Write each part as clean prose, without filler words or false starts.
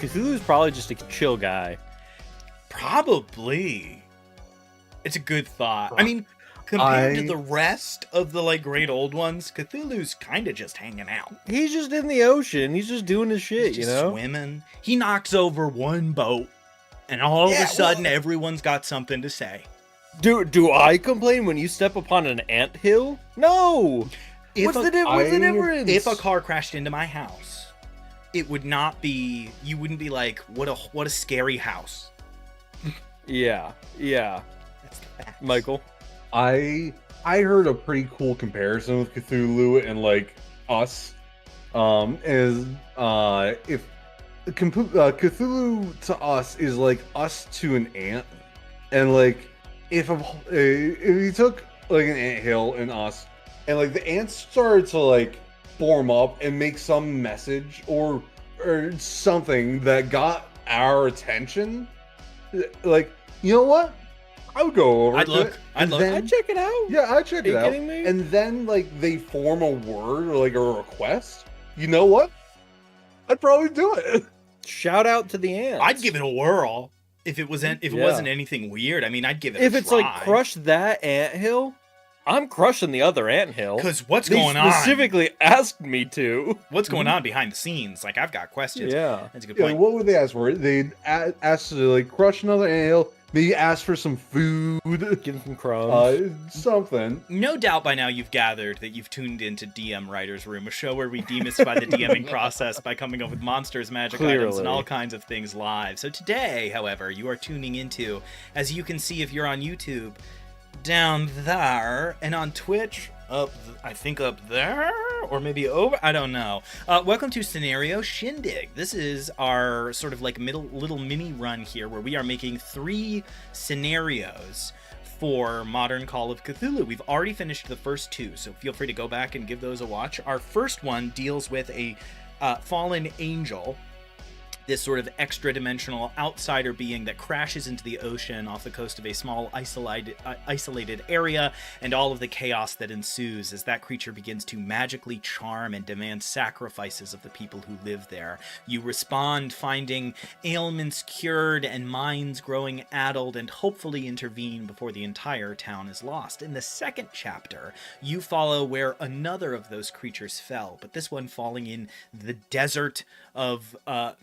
Cthulhu's probably just a chill guy. Probably. It's a good thought. I mean, compared to the rest of the like great old ones, Cthulhu's kind of just hanging out. He's just in the ocean. He's just doing his shit, He's just swimming. He knocks over one boat, and all of a sudden, everyone's got something to say. Do I complain when you step upon an anthill? No. What's the difference? If a car crashed into my house, it would not be. You wouldn't be like, what a scary house. Yeah. That's the facts. Michael, I heard a pretty cool comparison with Cthulhu and like us. If Cthulhu to us is like us to an ant, and like if you took like an anthill and us, and like the ants started to like form up and make some message or something that got our attention, like, you know what? I would go over. I'd look. I'd check it out. Yeah, I'd check it out. Are you kidding me? And then like they form a word or like a request. You know what? I'd probably do it. Shout out to the ants. I'd give it a whirl if it wasn't anything weird. I mean, I'd give it. If a it's try. like crush that anthill, I'm crushing the other anthill. Because what's They going on? specifically asked me to. What's going on behind the scenes? Like, I've got questions. Yeah. That's a good Yeah, point. what would they ask for? They'd ask to like crush another anthill. Maybe ask for some food. Give them some crumbs. Something. No doubt by now you've gathered that you've tuned into DM Writer's Room, a show where we demystify the DMing process by coming up with monsters, magic items, and all kinds of things live. So today, however, you are tuning into, as you can see if you're on YouTube, down there, and on Twitch, I think up there, or maybe over, I don't know. Welcome to Scenario Shindig. This is our sort of like little mini run here where we are making 3 scenarios for Modern Call of Cthulhu. We've already finished the first 2, so feel free to go back and give those a watch. Our first one deals with a fallen angel, this sort of extra-dimensional outsider being that crashes into the ocean off the coast of a small isolated area, and all of the chaos that ensues as that creature begins to magically charm and demand sacrifices of the people who live there. You respond, finding ailments cured and minds growing addled, and hopefully intervene before the entire town is lost. In the second chapter, you follow where another of those creatures fell, but this one falling in the desert of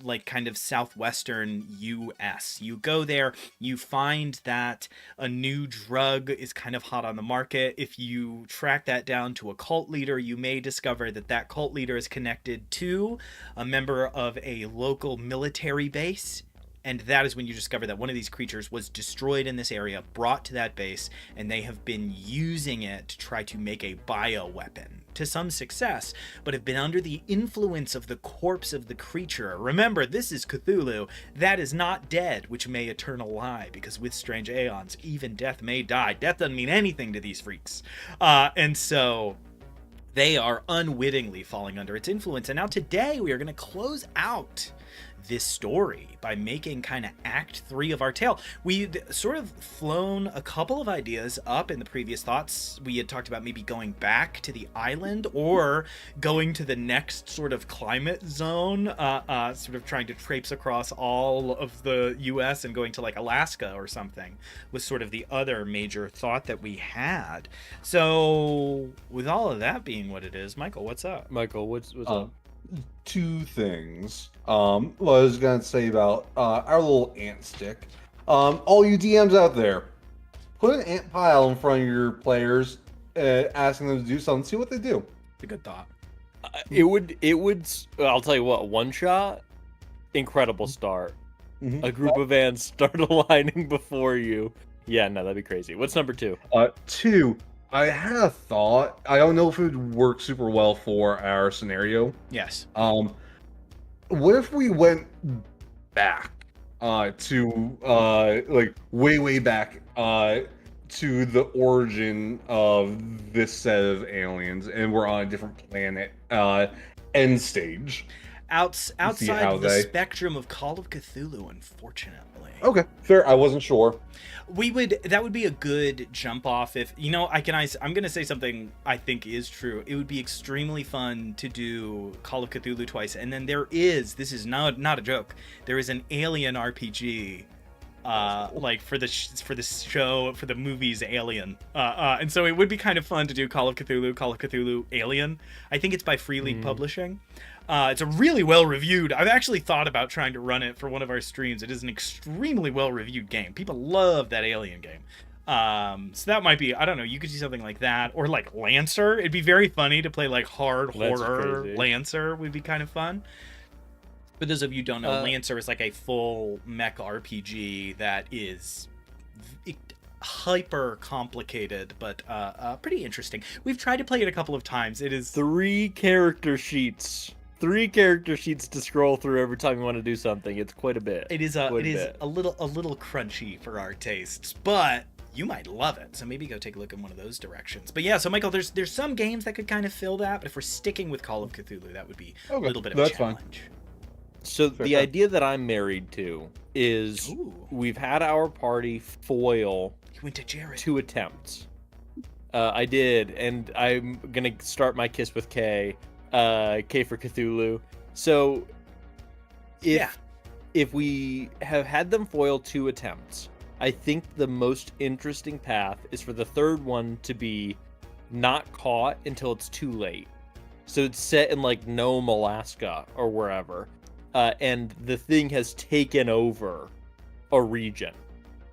like kind of southwestern US. You go there, you find that a new drug is kind of hot on the market. If you track that down to a cult leader, you may discover that that cult leader is connected to a member of a local military base. And that is when you discover that one of these creatures was destroyed in this area, brought to that base, and they have been using it to try to make a bioweapon. To some success, but have been under the influence of the corpse of the creature. Remember, this is Cthulhu. That is not dead, which may eternal lie, because with strange aeons, even death may die. Death doesn't mean anything to these freaks. And so they are unwittingly falling under its influence. And now today we are going to close out this story by making kind of act 3 of our tale. We'd sort of flown a couple of ideas up in the previous thoughts. We had talked about maybe going back to the island or going to the next sort of climate zone, sort of trying to traipse across all of the US and going to like Alaska or something was sort of the other major thought that we had. So with all of that being what it is, Michael, what's up? Michael, what's up? 2 things. What I was gonna say about our little ant stick. All you DMs out there, put an ant pile in front of your players, asking them to do something. See what they do. It's a good thought. It would. I'll tell you what. One shot, incredible start. Mm-hmm. A group of ants start aligning before you. Yeah, no, that'd be crazy. What's number 2? 2. I had a thought. I don't know if it would work super well for our scenario. Yes. What if we went back to like way back to the origin of this set of aliens, and we're on a different planet end stage? outside the spectrum of Call of Cthulhu, unfortunately. Okay, fair. I wasn't sure. That would be a good jump off if, I'm going to say something I think is true. It would be extremely fun to do Call of Cthulhu twice. And then this is not a joke. There is an Alien RPG for the movies Alien, and so it would be kind of fun to do Call of Cthulhu Alien. I think it's by Free League Publishing. It's a really well reviewed. I've actually thought about trying to run it for one of our streams. It is an extremely well reviewed game. People love that Alien game. So that might be, I don't know, you could do something like that, or like Lancer. It'd be very funny to play like hard horror. Lancer would be kind of fun. For those of you who don't know, Lancer is like a full mech RPG that is hyper complicated, but pretty interesting. We've tried to play it a couple of times. It is 3 character sheets. 3 character sheets to scroll through every time you want to do something. It's quite a bit. It is a little crunchy for our tastes, but you might love it. So maybe go take a look in one of those directions. But yeah, so Michael, there's some games that could kind of fill that, but if we're sticking with Call of Cthulhu, that would be a little bit of a challenge. Fine. So the idea that I'm married to is we've had our party foil You went to Jared. 2 attempts. I did, and I'm gonna start my kiss with K. K for Cthulhu. So if we have had them foil 2 attempts, I think the most interesting path is for the third one to be not caught until it's too late. So it's set in like Nome, Alaska or wherever. And the thing has taken over a region,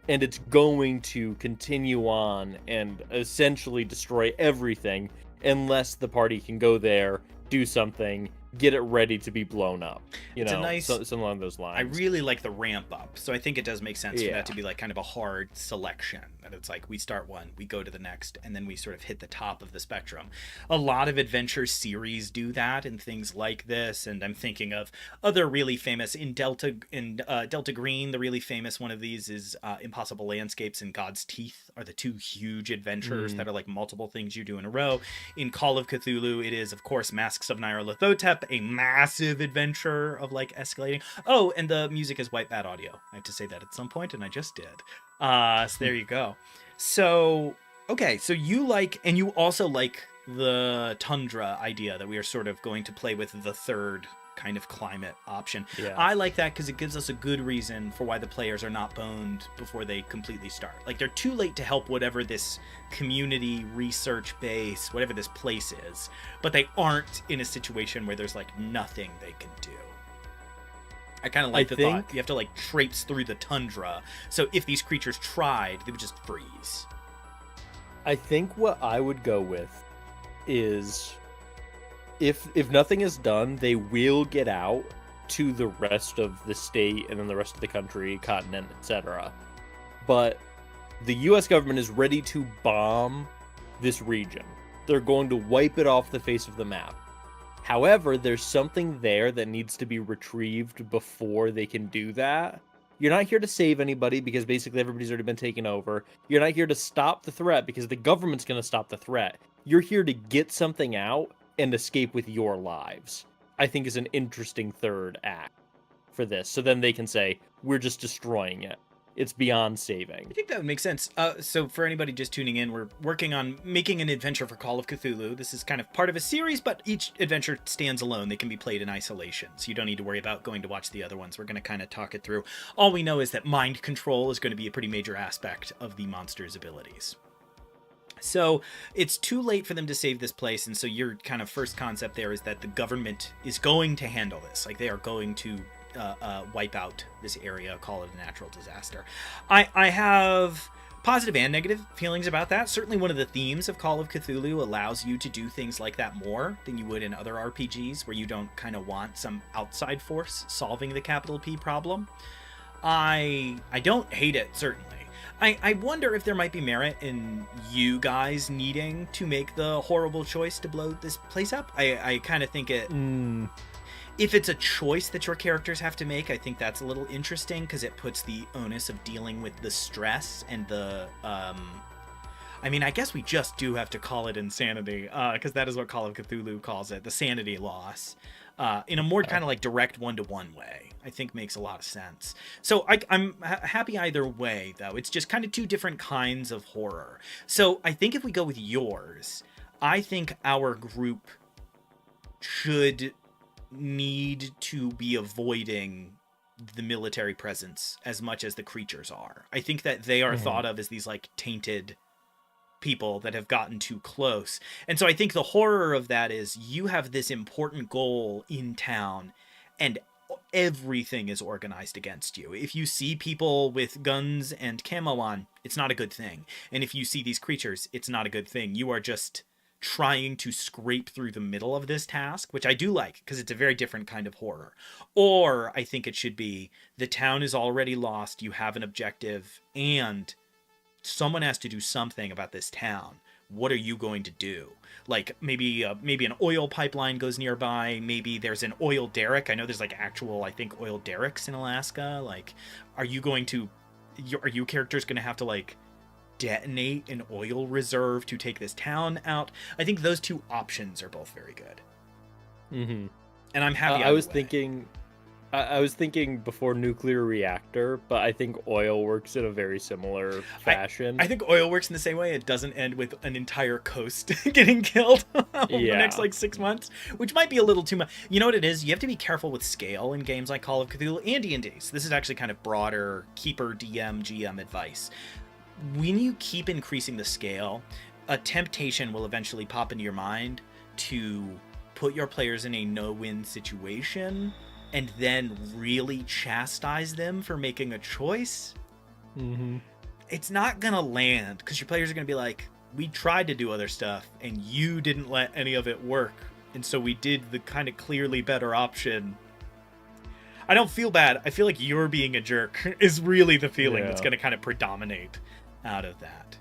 and it's going to continue on and essentially destroy everything unless the party can go there, do something, get it ready to be blown up. Something along those lines. I really like the ramp up, so I think it does make sense for that to be like kind of a hard selection. That it's like we start one, we go to the next, and then we sort of hit the top of the spectrum. A lot of adventure series do that and things like this, and I'm thinking of other really famous in Delta Green. The really famous one of these is Impossible Landscapes and God's Teeth are the 2 huge adventures that are like multiple things you do in a row. In Call of Cthulhu, it is of course Masks of Nyarlathotep, a massive adventure of like escalating. Oh, and the music is White Bat Audio. I have to say that at some point, and I just did. So there you go. So, okay, so you like, and you also like the tundra idea that we are sort of going to play with the third kind of climate option. Yeah. I like that because it gives us a good reason for why the players are not boned before they completely start. Like, they're too late to help whatever this community research base, whatever this place is, but they aren't in a situation where there's like nothing they can do. I kind of like the thought. You have to like traipse through the tundra. So if these creatures tried, they would just freeze. I think what I would go with is if nothing is done, they will get out to the rest of the state and then the rest of the country, continent, etc. But the US government is ready to bomb this region. They're going to wipe it off the face of the map. However, there's something there that needs to be retrieved before they can do that. You're not here to save anybody because basically everybody's already been taken over. You're not here to stop the threat because the government's going to stop the threat. You're here to get something out and escape with your lives. I think is an interesting third act for this. So then they can say, we're just destroying it. It's beyond saving. I think that would make sense. So for anybody just tuning in, we're working on making an adventure for Call of Cthulhu. This is kind of part of a series, but each adventure stands alone. They can be played in isolation, so you don't need to worry about going to watch the other ones. We're going to kind of talk it through. All we know is that mind control is going to be a pretty major aspect of the monster's abilities. So it's too late for them to save this place, and so your kind of first concept there is that the government is going to handle this. Like, they are going to wipe out this area, call it a natural disaster. I have positive and negative feelings about that. Certainly one of the themes of Call of Cthulhu allows you to do things like that more than you would in other RPGs, where you don't kind of want some outside force solving the capital P problem. I don't hate it, certainly. I wonder if there might be merit in you guys needing to make the horrible choice to blow this place up. I kind of think it... If it's a choice that your characters have to make, I think that's a little interesting, because it puts the onus of dealing with the stress and the... I mean, I guess we just do have to call it insanity, because that is what Call of Cthulhu calls it, the sanity loss, in a more kind of like direct one-to-one way. I think makes a lot of sense. So I'm happy either way, though. It's just kind of two different kinds of horror. So I think if we go with yours, I think our group should need to be avoiding the military presence as much as the creatures are. I think that they are thought of as these like tainted people that have gotten too close. And so I think the horror of that is you have this important goal in town and everything is organized against you. If you see people with guns and camo on, it's not a good thing. And if you see these creatures, it's not a good thing. You are just trying to scrape through the middle of this task, which I do like because it's a very different kind of horror. Or I think it should be the town is already lost, you have an objective, and someone has to do something about this town. What are you going to do? Like maybe an oil pipeline goes nearby. Maybe there's an oil derrick. I know there's like actual, I think, oil derricks in Alaska. Like, are you characters going to have to like detonate an oil reserve to take this town out? I think those two options are both very good. Mm-hmm. And I'm happy. I was thinking before nuclear reactor, but I think oil works in a very similar fashion. I think oil works in the same way. It doesn't end with an entire coast getting killed over the next like 6 months, which might be a little too much. You know what it is? You have to be careful with scale in games like Call of Cthulhu and D&D. So this is actually kind of broader keeper DM GM advice. When you keep increasing the scale, a temptation will eventually pop into your mind to put your players in a no-win situation and then really chastise them for making a choice. Mm-hmm. It's not gonna land because your players are gonna be like, we tried to do other stuff and you didn't let any of it work, and so we did the kind of clearly better option. I don't feel bad. I feel like you're being a jerk is really the feeling that's gonna kind of predominate out of that.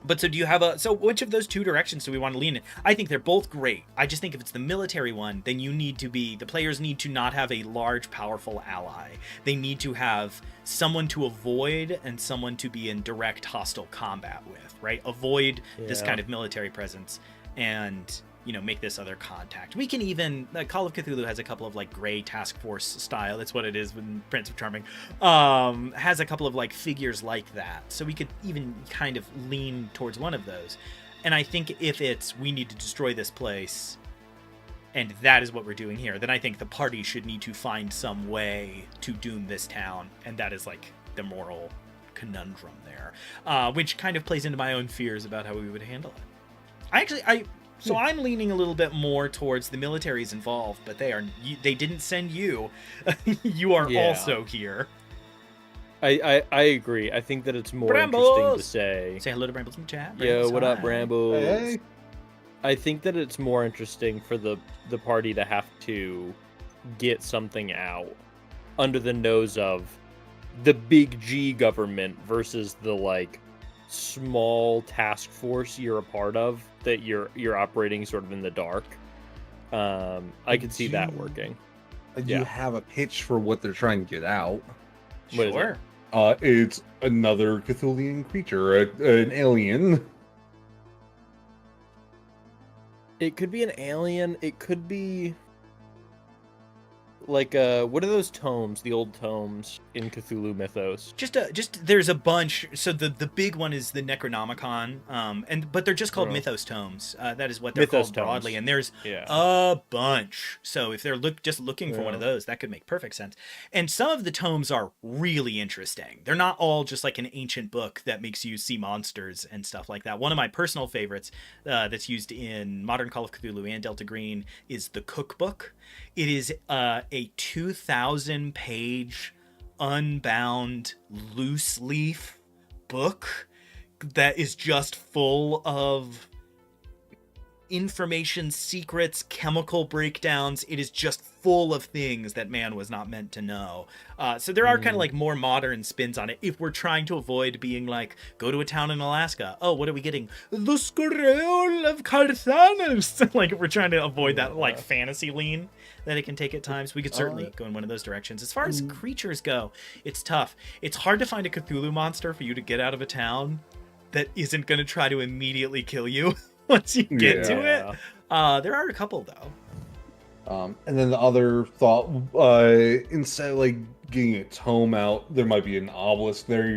But so do you have so which of those two directions do we want to lean in? I think they're both great. I just think if it's the military one, then the players need to not have a large, powerful ally. They need to have someone to avoid and someone to be in direct hostile combat with, right? Avoid this kind of military presence and, make this other contact. We can even, Call of Cthulhu has a couple of like gray task force style. That's what it is when Prince of Charming has a couple of like figures like that. So we could even kind of lean towards one of those. And I think if it's, we need to destroy this place and that is what we're doing here, then I think the party should need to find some way to doom this town. And that is like the moral conundrum there, which kind of plays into my own fears about how we would handle it. So I'm leaning a little bit more towards the military's involved, but they didn't send you. You are also here. I agree. I think that it's more interesting to say hello to Brambles in the chat. Yo, what up, Brambles? Hey. I think that it's more interesting for the party to have to get something out under the nose of the big G government versus the like small task force you're a part of that you're operating sort of in the dark. I could see that working. You have a pitch for what they're trying to get out. Sure. It's another Cthulhian creature, an alien. It could be an alien. It could be like what are those tomes? The old tomes in Cthulhu mythos. Just there's a bunch. So the big one is the Necronomicon, but they're just called mythos tomes. That is what they're mythos called tomes. broadly. And there's a bunch. So if they're looking for one of Yeah. those, that could make perfect sense. And some of the tomes are really interesting. They're not all just like an ancient book that makes you see monsters and stuff like that. One of my personal favorites that's used in modern Call of Cthulhu and Delta Green is the Cookbook. It is a 2,000-page unbound loose leaf book that is just full of information, secrets, chemical breakdowns. It is just full of things that man was not meant to know. So there are kind of like more modern spins on it if we're trying to avoid being like, go to a town in Alaska. Oh, what are we getting? The Scroll of Carthanus. Like if we're trying to avoid that like fantasy lean that it can take at times, we could certainly go in one of those directions. As far as creatures go, it's tough. It's hard to find a Cthulhu monster for you to get out of a town that isn't going to try to immediately kill you once you get to it. There are a couple though. And then the other thought, instead of like getting a tome out, there might be an obelisk there.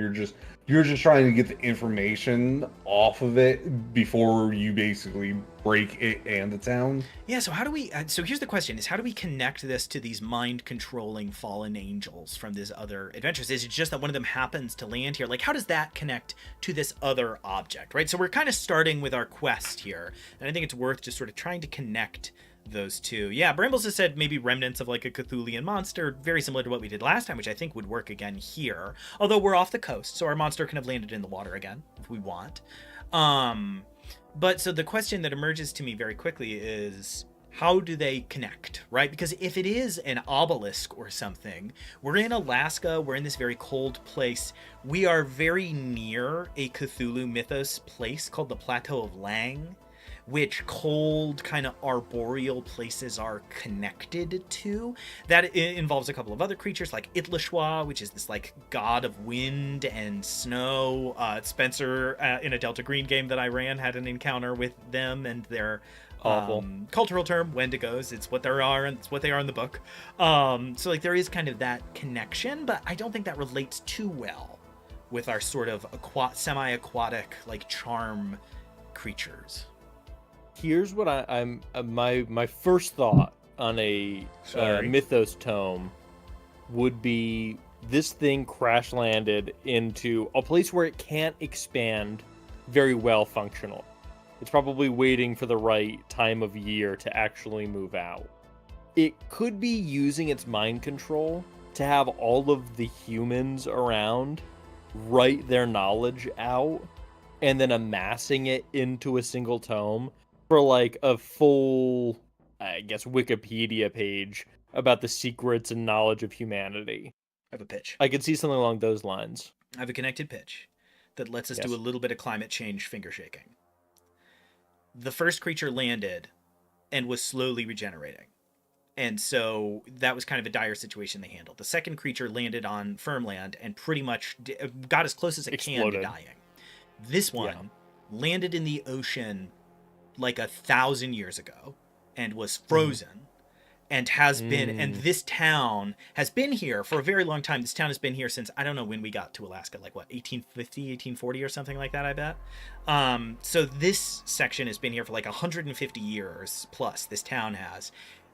You're just trying to get the information off of it before you basically break it and the town. Yeah, so how do we... so here's the question, is how do we connect this to these mind-controlling fallen angels from these other adventures? Is it just that one of them happens to land here? Like, how does that connect to this other object, right? So we're kind of starting with our quest here, and I think it's worth just sort of trying to connect those two. Yeah, Brambles has said maybe remnants of like a Cthulian monster, very similar to what we did last time, which I think would work again here. Although we're off the coast, so our monster can have landed in the water again if we want. But so the question that emerges to me very quickly is, how do they connect, right? Because if it is an obelisk or something, we're in Alaska, we're in this very cold place. We are very near a Cthulhu mythos place called the Plateau of Lang, which cold kind of arboreal places are connected to. That involves a couple of other creatures like Itlashwa, which is this like god of wind and snow. Spencer in a Delta Green game that I ran had an encounter with them and their cultural term, Wendigos. It's what they are, and it's what they are in the book. So like there is kind of that connection, but I don't think that relates too well with our sort of semi-aquatic like charm creatures. Here's what I'm my first thought on a mythos tome would be, this thing crash landed into a place where it can't expand very well functional. It's probably waiting for the right time of year to actually move out. It could be using its mind control to have all of the humans around write their knowledge out and then amassing it into a single tome for like a full, I guess, Wikipedia page about the secrets and knowledge of humanity. I have a pitch. I could see something along those lines. I have a connected pitch that lets us do a little bit of climate change finger shaking. The first creature landed and was slowly regenerating. And so that was kind of a dire situation they handled. The second creature landed on firm land and pretty much got as close as it can to dying. This one landed in the ocean like 1,000 years ago and was frozen and has been, and this town has been here for a very long time. This town has been here since, I don't know when we got to Alaska, like what, 1850, 1840 or something like that, I bet. So this section has been here for like 150 years plus, this town has.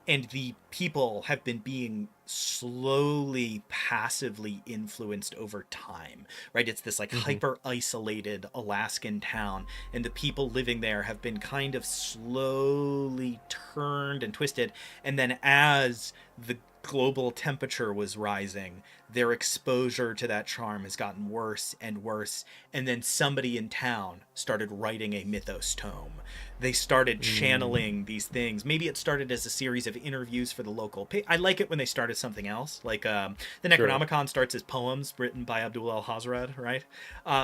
And the people have been being slowly, passively influenced over time, right? It's this like hyper-isolated Alaskan town, and the people living there have been kind of slowly turned and twisted. And then as the global temperature was rising, their exposure to that charm has gotten worse and worse. And then somebody in town started writing a mythos tome. They started channeling these things. Maybe it started as a series of interviews for the local I like it when they started something else. Like the Necronomicon starts as poems written by Abdul al-Hazred, right?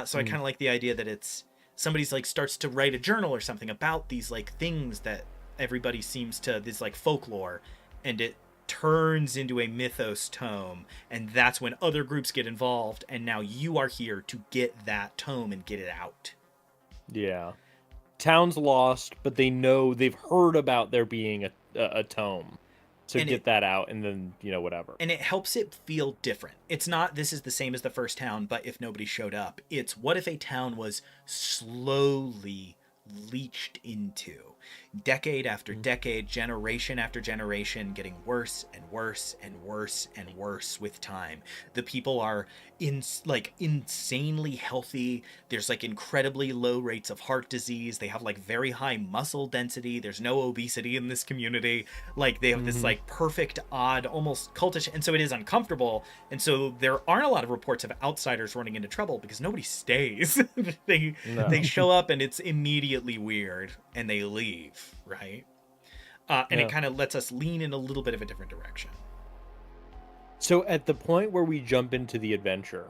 So I kind of like the idea that it's somebody's like starts to write a journal or something about these like things that everybody seems to, this like folklore, and it turns into a mythos tome, and that's when other groups get involved, and now you are here to get that tome and get it out. Yeah. Town's lost, but they know, they've heard about there being a tome. So and get that out, and then, you know, whatever. And it helps it feel different. It's not, this is the same as the first town, but if nobody showed up. It's, what if a town was slowly leached into, decade after decade, generation after generation, getting worse and worse and worse and worse with time. The people are insanely healthy. There's like incredibly low rates of heart disease. They have like very high muscle density. There's no obesity in this community. Like they have this like perfect, odd, almost cultish, and so it is uncomfortable. And so there aren't a lot of reports of outsiders running into trouble because nobody stays. They show up and it's immediately weird and they leave, right? And it kind of lets us lean in a little bit of a different direction. So at the point where we jump into the adventure,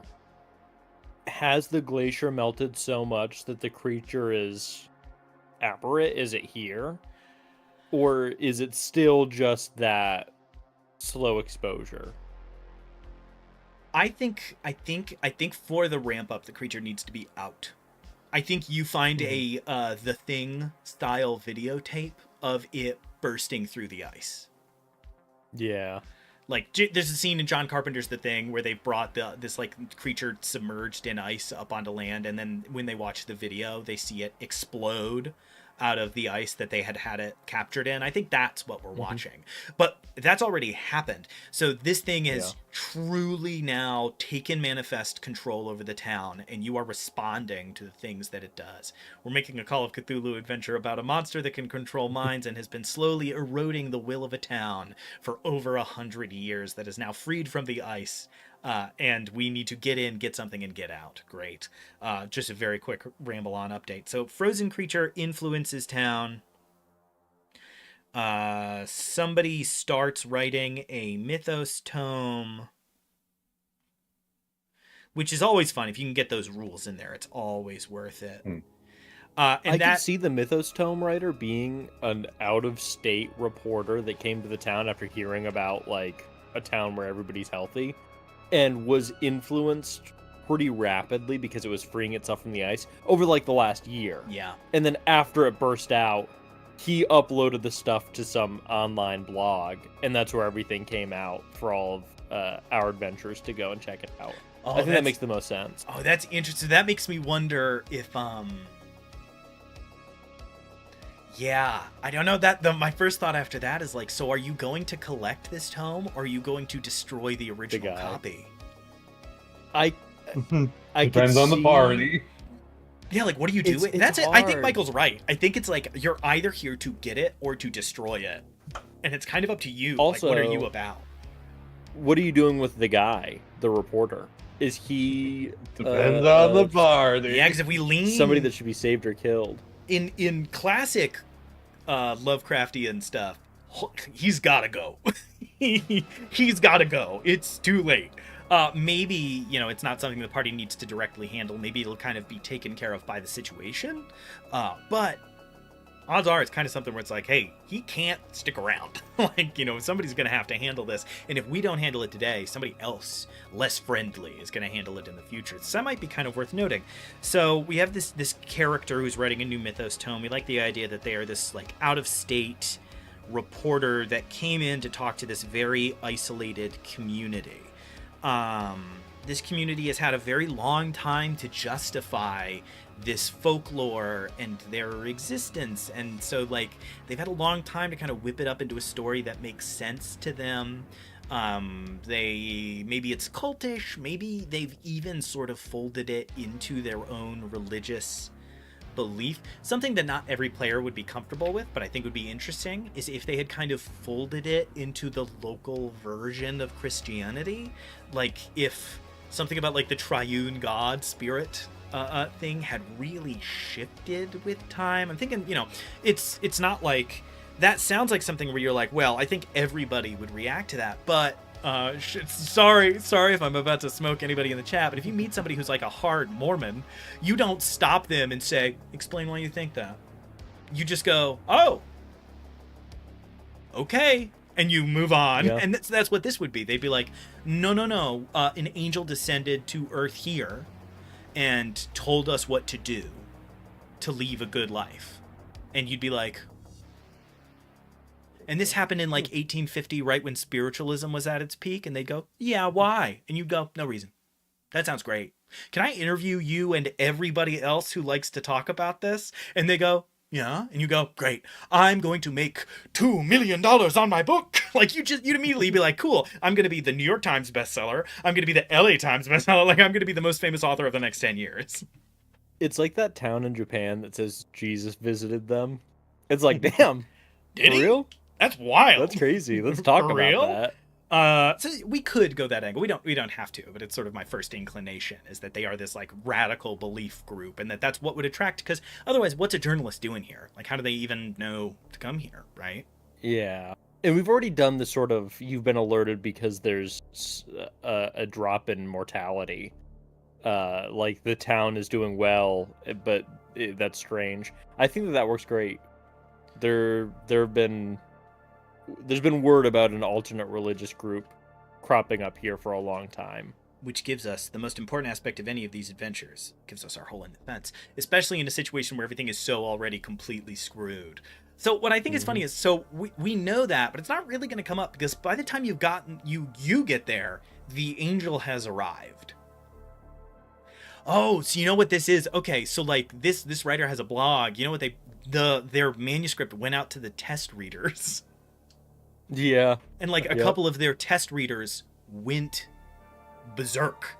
has the glacier melted so much that the creature is apparent? Is it here? Or is it still just that slow exposure? I think for the ramp up, the creature needs to be out. I think you find a The Thing style videotape of it bursting through the ice. Yeah. Like, there's a scene in John Carpenter's The Thing where they've brought this like creature submerged in ice up onto land, and then when they watch the video, they see it explode out of the ice that they had it captured in. I think that's what we're watching. But that's already happened. So this thing is truly now taken manifest control over the town, and you are responding to the things that it does. We're making a Call of Cthulhu adventure about a monster that can control minds and has been slowly eroding the will of a town for over 100 years, that is now freed from the ice. And we need to get in, get something, and get out. Great. Just a very quick ramble on update. So frozen creature influences town. Somebody starts writing a mythos tome, which is always fun. If you can get those rules in there, it's always worth it. And I could see the mythos tome writer being an out-of-state reporter that came to the town after hearing about like a town where everybody's healthy, and was influenced pretty rapidly because it was freeing itself from the ice over like the last year. Yeah. And then after it burst out, he uploaded the stuff to some online blog, and that's where everything came out for all of our adventurers to go and check it out. I think that makes the most sense. Oh, that's interesting. That makes me wonder if yeah, I don't know. My first thought after that is like, so are you going to collect this tome, or are you going to destroy the original copy? I Depends on the party. Yeah, like, what do you do? That's it. I think Michael's right. I think it's like you're either here to get it or to destroy it, and it's kind of up to you. Also, like, what are you about? What are you doing with the guy, the reporter? Is he Depends on the party. Yeah, because if we lean somebody that should be saved or killed. In classic Lovecraftian stuff, he's gotta go. He's gotta go. It's too late. Maybe, it's not something the party needs to directly handle. Maybe it'll kind of be taken care of by the situation. But odds are it's kind of something where it's like, hey, he can't stick around. Like, somebody's going to have to handle this. And if we don't handle it today, somebody else less friendly is going to handle it in the future. So that might be kind of worth noting. So we have this character who's writing a new mythos tome. We like the idea that they are this like out-of-state reporter that came in to talk to this very isolated community. This community has had a very long time to justify this folklore and their existence, and so like they've had a long time to kind of whip it up into a story that makes sense to them. Maybe it's cultish, maybe they've even sort of folded it into their own religious belief. Something that not every player would be comfortable with, but I think would be interesting, is if they had kind of folded it into the local version of Christianity. Like if something about like the triune God spirit thing had really shifted with time. I'm thinking, it's not like that sounds like something where you're like, well, I think everybody would react to that, but sorry if I'm about to smoke anybody in the chat, but if you meet somebody who's like a hard Mormon, you don't stop them and say, explain why you think that. You just go, oh, okay, and you move on. Yeah. And that's what this would be. They'd be like, no, an angel descended to earth here and told us what to do to leave a good life. And you'd be like, and this happened in like 1850, right when spiritualism was at its peak, and they'd go, yeah, why? And you'd go, no reason. That sounds great. Can I interview you and everybody else who likes to talk about this? And they go, yeah. And you go, great. I'm going to make $2 million on my book. Like you'd immediately be like, cool. I'm going to be the New York Times bestseller. I'm going to be the LA Times bestseller. Like I'm going to be the most famous author of the next 10 years. It's like that town in Japan that says Jesus visited them. It's like, damn. Did for he? real? That's wild. That's crazy. Let's talk about that. So we could go that angle. We don't have to, but it's sort of my first inclination is that they are this like radical belief group, and that's what would attract. Because otherwise, what's a journalist doing here? Like, how do they even know to come here, right? Yeah, and we've already done the sort of you've been alerted because there's a drop in mortality. Like the town is doing well, but that's strange. I think that works great. There's been word about an alternate religious group cropping up here for a long time. which gives us the most important aspect of any of these adventures. It gives us our hole in the fence, especially in a situation where everything is so already completely screwed. So what I think is funny is, so we know that, but it's not really going to come up because by the time you get there, the angel has arrived. Oh, so you know what this is? Okay, so like this writer has a blog. You know what their manuscript went out to the test readers. Yeah. And like a couple of their test readers went berserk,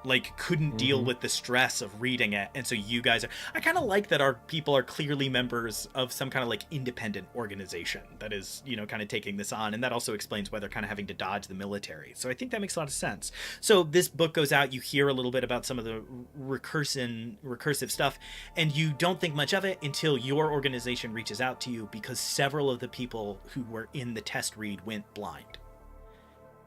like couldn't deal with the stress of reading it. And so you guys are, I kind of like that our people are clearly members of some kind of like independent organization that is, you know, kind of taking this on. And that also explains why they're kind of having to dodge the military. So I think that makes a lot of sense. So this book goes out, you hear a little bit about some of the recursive stuff, and you don't think much of it until your organization reaches out to you, because several of the people who were in the test read went blind.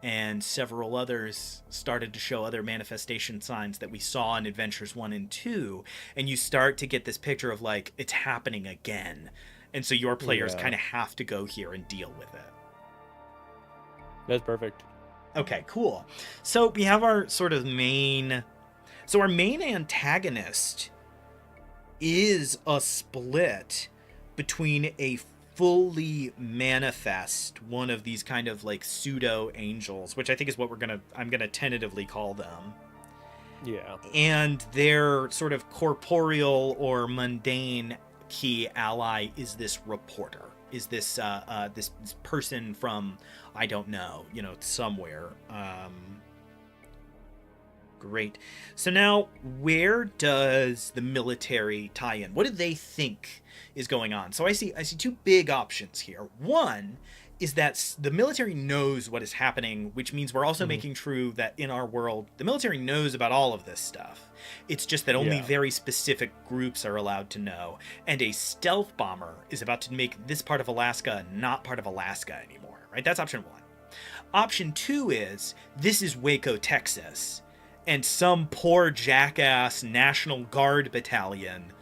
And several others started to show other manifestation signs that we saw in Adventures 1 and 2. And you start to get this picture of, like, it's happening again. And so your players kind of have to go here and deal with it. That's perfect. Okay, cool. So we have our sort of main... So our main antagonist is a split between a fully manifest one of these kind of like pseudo angels, which I think is what I'm gonna tentatively call them. Yeah. And their sort of corporeal or mundane key ally is this reporter. Is this this person from, I don't know, you know, somewhere. Great. So now, where does the military tie in? What do they think is going on? So I see two big options here. One is that the military knows what is happening, which means we're also making true that in our world, the military knows about all of this stuff. It's just that only very specific groups are allowed to know. And a stealth bomber is about to make this part of Alaska not part of Alaska anymore, right? That's option one. Option two is, this is Waco, Texas, and some poor jackass National Guard battalion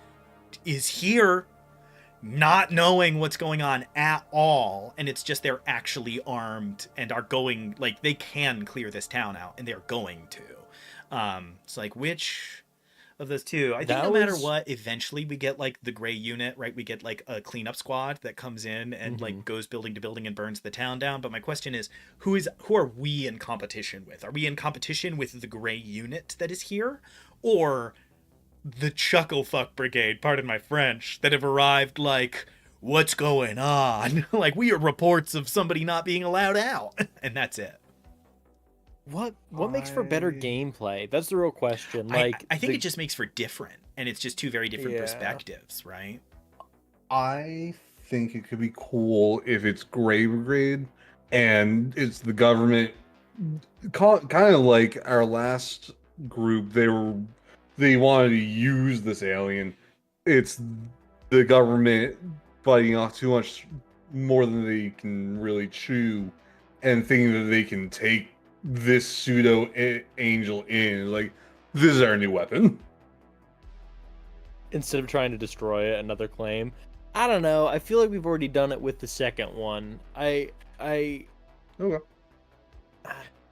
is here not knowing what's going on at all, and it's just they're actually armed and are going, like, they can clear this town out, and they're going to. It's like, which of those two? I think no matter what, eventually we get, like, the gray unit, right? We get, like, a cleanup squad that comes in and, like, goes building to building and burns the town down. But my question is, who are we in competition with? Are we in competition with the gray unit that is here? Or the Chucklefuck Brigade, pardon my French, that have arrived like, what's going on? Like, we are reports of somebody not being allowed out. And that's it. What makes for better gameplay? That's the real question. Like, I think it just makes for different, and it's just two very different perspectives, right? I think it could be cool if it's Gray Brigade and it's the government, kind of like our last group. They wanted to use this alien. It's the government biting off too much more than they can really chew, and thinking that they can take this pseudo angel in, like, this is our new weapon. Instead of trying to destroy it, another claim. I don't know. I feel like we've already done it with the second one. Okay.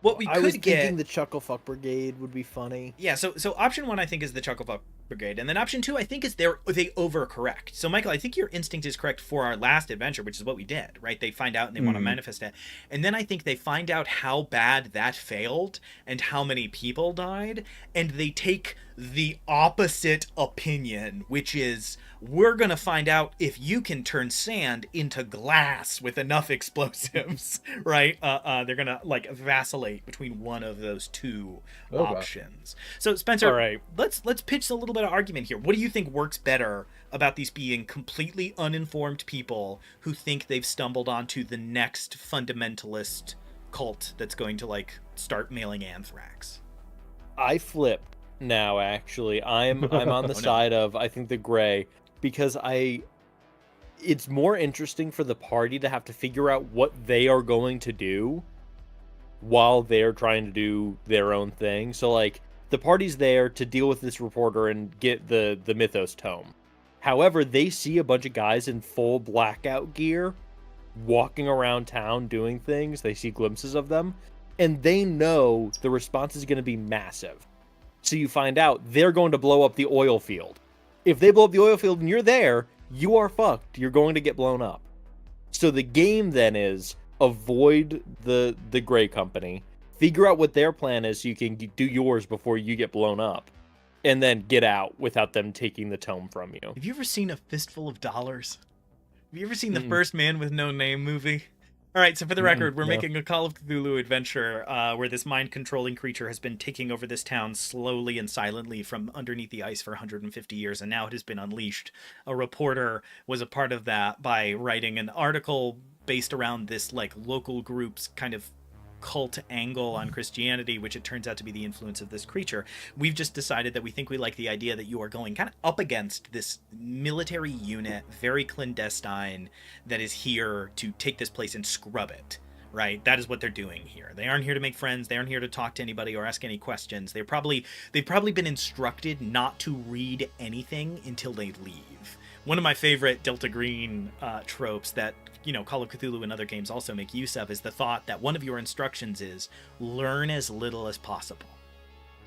What we could was get, thinking the Chucklefuck Brigade would be funny. Yeah, so option one I think is the Chucklefuck Brigade, and then option two I think is they overcorrect. So Michael, I think your instinct is correct for our last adventure, which is what we did, right? They find out and they want to manifest it, and then I think they find out how bad that failed and how many people died, and they take the opposite opinion, which is, we're gonna find out if you can turn sand into glass with enough explosives, right? They're gonna, like, vacillate between one of those two options. So Spencer, all right, let's pitch a little bit of argument here. What do you think works better about these being completely uninformed people who think they've stumbled onto the next fundamentalist cult that's going to, like, start mailing anthrax? I flip now, actually. I'm on the side of, I think, the gray, because it's more interesting for the party to have to figure out what they are going to do while they're trying to do their own thing. So, like, the party's there to deal with this reporter and get the Mythos tome. However, they see a bunch of guys in full blackout gear walking around town doing things. They see glimpses of them. and they know the response is going to be massive. So you find out they're going to blow up the oil field. If they blow up the oil field and you're there, you are fucked. You're going to get blown up. So the game then is avoid the Gray Company, figure out what their plan is so you can do yours before you get blown up, and then get out without them taking the tome from you. Have you ever seen A Fistful of Dollars? Have you ever seen the first Man with No Name movie? All right, so for the record, we're making a Call of Cthulhu adventure where this mind-controlling creature has been taking over this town slowly and silently from underneath the ice for 150 years, and now it has been unleashed. A reporter was a part of that by writing an article based around this like local group's kind of cult angle on Christianity, which it turns out to be the influence of this creature. We've just decided that we think we like the idea that you are going kind of up against this military unit, very clandestine, that is here to take this place and scrub it, right? That is what they're doing here. They aren't here to make friends. They aren't here to talk to anybody or ask any questions. They've probably been instructed not to read anything until they leave. One of my favorite Delta Green tropes that Call of Cthulhu and other games also make use of is the thought that one of your instructions is learn as little as possible.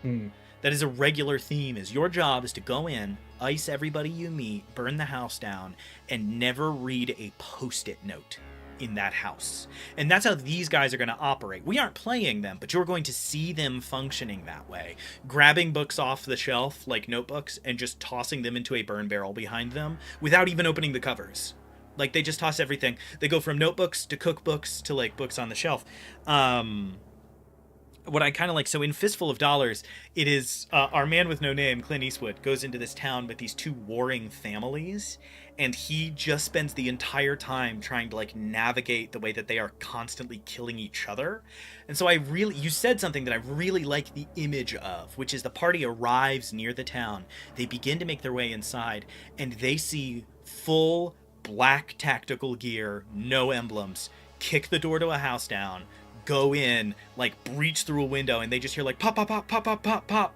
That is a regular theme. Is your job is to go in, ice everybody you meet, burn the house down, and never read a post-it note in that house. And that's how these guys are going to operate. We aren't playing them, but you're going to see them functioning that way. Grabbing books off the shelf, like notebooks, and just tossing them into a burn barrel behind them without even opening the covers. Like, they just toss everything. They go from notebooks to cookbooks to, like, books on the shelf. What I kind of like, so in Fistful of Dollars, it is our man with no name, Clint Eastwood, goes into this town with these two warring families, and he just spends the entire time trying to, like, navigate the way that they are constantly killing each other. And so you said something that I really like the image of, which is the party arrives near the town. They begin to make their way inside, and they see full black tactical gear, no emblems, kick the door to a house down, go in, like, breach through a window, and they just hear, like, pop, pop, pop, pop, pop, pop, pop.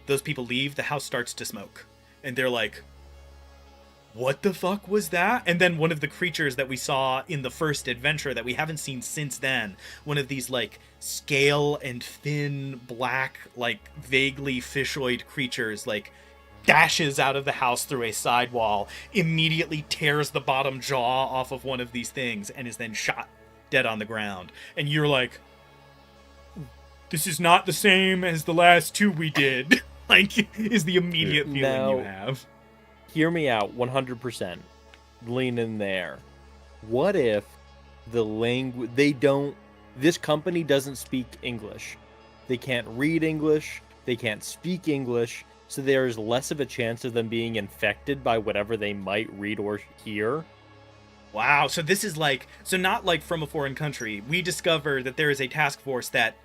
Those people leave, the house starts to smoke. And they're like, what the fuck was that? And then one of the creatures that we saw in the first adventure that we haven't seen since then, one of these, like, scale and thin, black, like, vaguely fishoid creatures, like, dashes out of the house through a sidewall, immediately tears the bottom jaw off of one of these things, and is then shot dead on the ground. And you're like, this is not the same as the last two we did. Like, is the immediate feeling now, you have. Hear me out 100%. Lean in there. What if the language... This company doesn't speak English. They can't read English. They can't speak English. So there's less of a chance of them being infected by whatever they might read or hear. Wow, so this is like, so not like from a foreign country. We discover that there is a task force that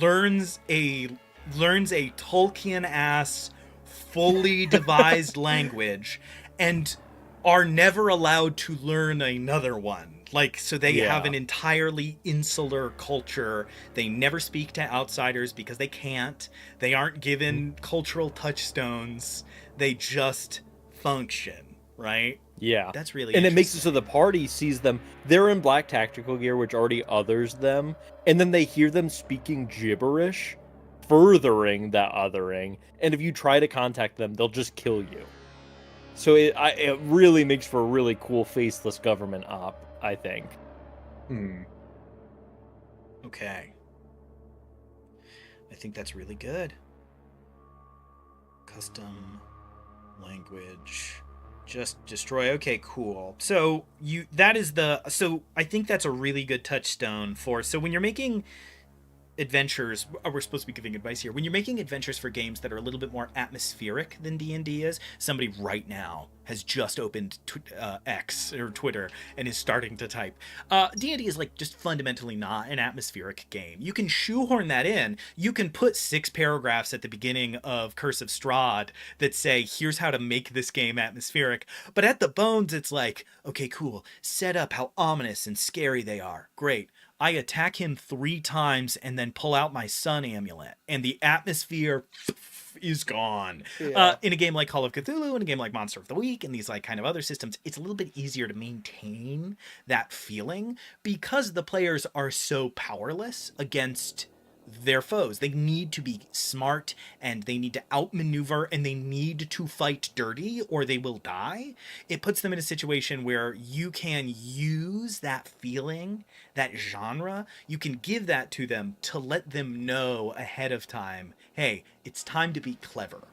learns a Tolkien-ass, fully devised language, and are never allowed to learn another one. Like, so they have an entirely insular culture. They never speak to outsiders because they can't. They aren't given cultural touchstones. They just function, right? Yeah. That's really And it makes it so the party sees them. They're in black tactical gear, which already others them. And then they hear them speaking gibberish, furthering that othering. And if you try to contact them, they'll just kill you. So it really makes for a really cool faceless government op, I think. Okay. I think that's really good. Custom language. Just destroy. Okay, cool. So I think that's a really good touchstone for, so when you're making adventures, we're supposed to be giving advice here. When you're making adventures for games that are a little bit more atmospheric than D&D is, somebody right now has just opened X or Twitter and is starting to type. D&D is like just fundamentally not an atmospheric game. You can shoehorn that in. You can put 6 paragraphs at the beginning of Curse of Strahd that say, here's how to make this game atmospheric. But at the bones, it's like, okay, cool. Set up how ominous and scary they are. Great. I attack him 3 times and then pull out my sun amulet, and the atmosphere is gone. Yeah. In a game like Call of Cthulhu, in a game like Monster of the Week, and these like kind of other systems, it's a little bit easier to maintain that feeling because the players are so powerless against their foes. They need to be smart, and they need to outmaneuver, and they need to fight dirty or they will die. It puts them in a situation where you can use that feeling, that genre, you can give that to them to let them know ahead of time, hey, it's time to be clever.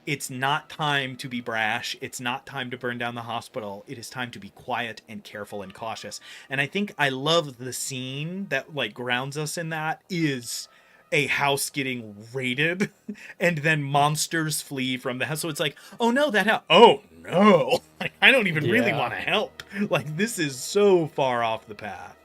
It's not time to be brash. It's not time to burn down the hospital. It is time to be quiet and careful and cautious. And I think I love the scene that like grounds us in that is a house getting raided and then monsters flee from the house. So it's like, oh no, that house. Oh no, like, I don't even really want to help. Like this is so far off the path.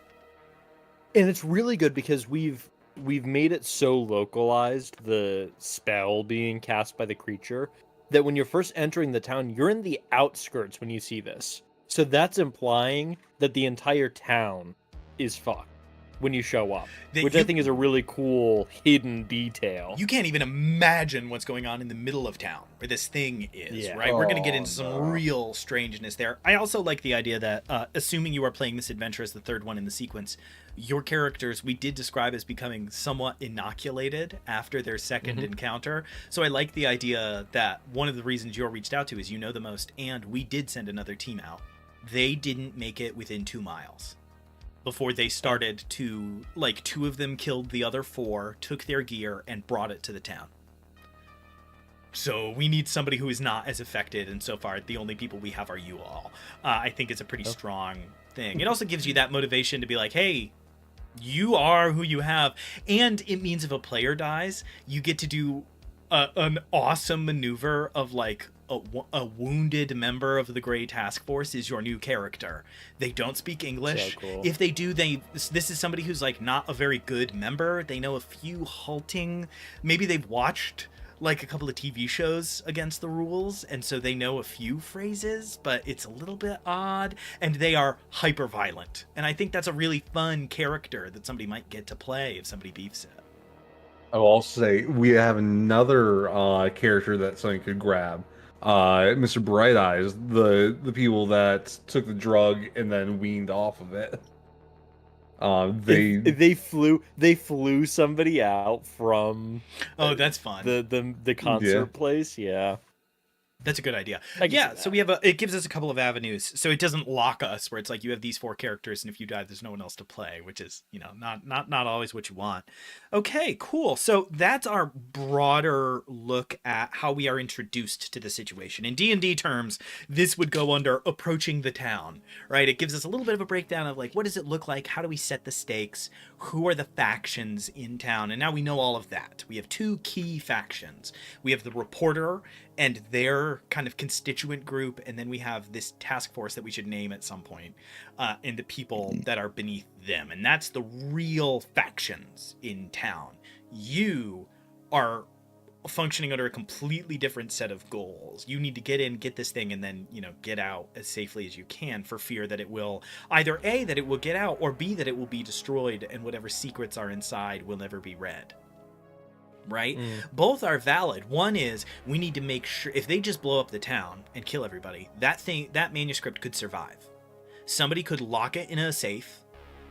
And it's really good because we've made it so localized, the spell being cast by the creature, that when you're first entering the town, you're in the outskirts when you see this. So that's implying that the entire town is fucked when you show up, which I think is a really cool hidden detail. You can't even imagine what's going on in the middle of town where this thing is, right? We're going to get into some real strangeness there. I also like the idea that, assuming you are playing this adventure as the third one in the sequence, your characters we did describe as becoming somewhat inoculated after their second encounter. So I like the idea that one of the reasons you're reached out to is you know the most, and we did send another team out. They didn't make it within 2 miles before they started to, like, 2 of them killed the other 4, took their gear, and brought it to the town. So we need somebody who is not as affected, and so far the only people we have are you all. I think it's a pretty strong thing. It also gives you that motivation to be like, hey, you are who you have. And it means if a player dies, you get to do an awesome maneuver of, like, a wounded member of the Grey Task Force is your new character. They don't speak English. So cool. If they do, this is somebody who's like not a very good member. They know a few halting, maybe they've watched like a couple of TV shows against the rules, and so they know a few phrases, but it's a little bit odd, and they are hyper violent. And I think that's a really fun character that somebody might get to play if somebody beefs it. I will also say we have another character that something could grab. Mr. Bright Eyes, the people that took the drug and then weaned off of it. They flew somebody out from that's fun. The concert place. Yeah. That's a good idea. Yeah, so we have it gives us a couple of avenues. So it doesn't lock us where it's like you have these 4 characters and if you die there's no one else to play, which is, you know, not always what you want. Okay, cool. So that's our broader look at how we are introduced to the situation. In D&D terms, this would go under approaching the town, right? It gives us a little bit of a breakdown of like what does it look like? How do we set the stakes? Who are the factions in town? And now we know all of that. We have 2 key factions. We have the reporter and their kind of constituent group, and then we have this task force that we should name at some point, and the people that are beneath them. And that's the real factions in town. You are functioning under a completely different set of goals. You need to get in, get this thing, and then, you know, get out as safely as you can for fear that it will either A, that it will get out, or B, that it will be destroyed and whatever secrets are inside will never be read. Right? Both are valid. One is we need to make sure if they just blow up the town and kill everybody, that manuscript could survive. Somebody could lock it in a safe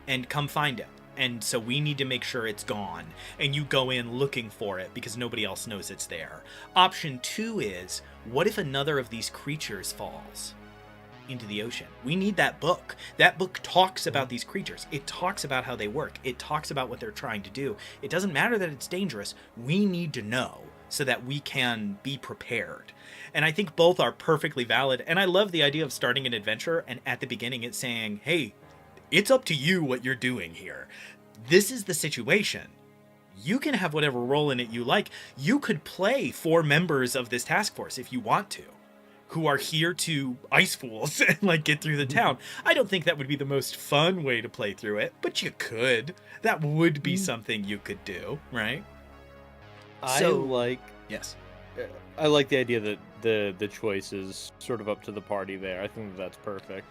and come find it. And so we need to make sure it's gone. And you go in looking for it because nobody else knows it's there. Option 2 is, what if another of these creatures falls into the ocean? We need that book. That book talks about these creatures. It talks about how they work. It talks about what they're trying to do. It doesn't matter that it's dangerous. We need to know so that we can be prepared. And I think both are perfectly valid. And I love the idea of starting an adventure and at the beginning it's saying, hey, it's up to you what you're doing here. This is the situation. You can have whatever role in it you like. You could play 4 members of this task force if you want to, who are here to ice fools and like get through the town. I don't think that would be the most fun way to play through it, but you could. That would be something you could do, right? Yes. I like the idea that the choice is sort of up to the party there. I think that's perfect.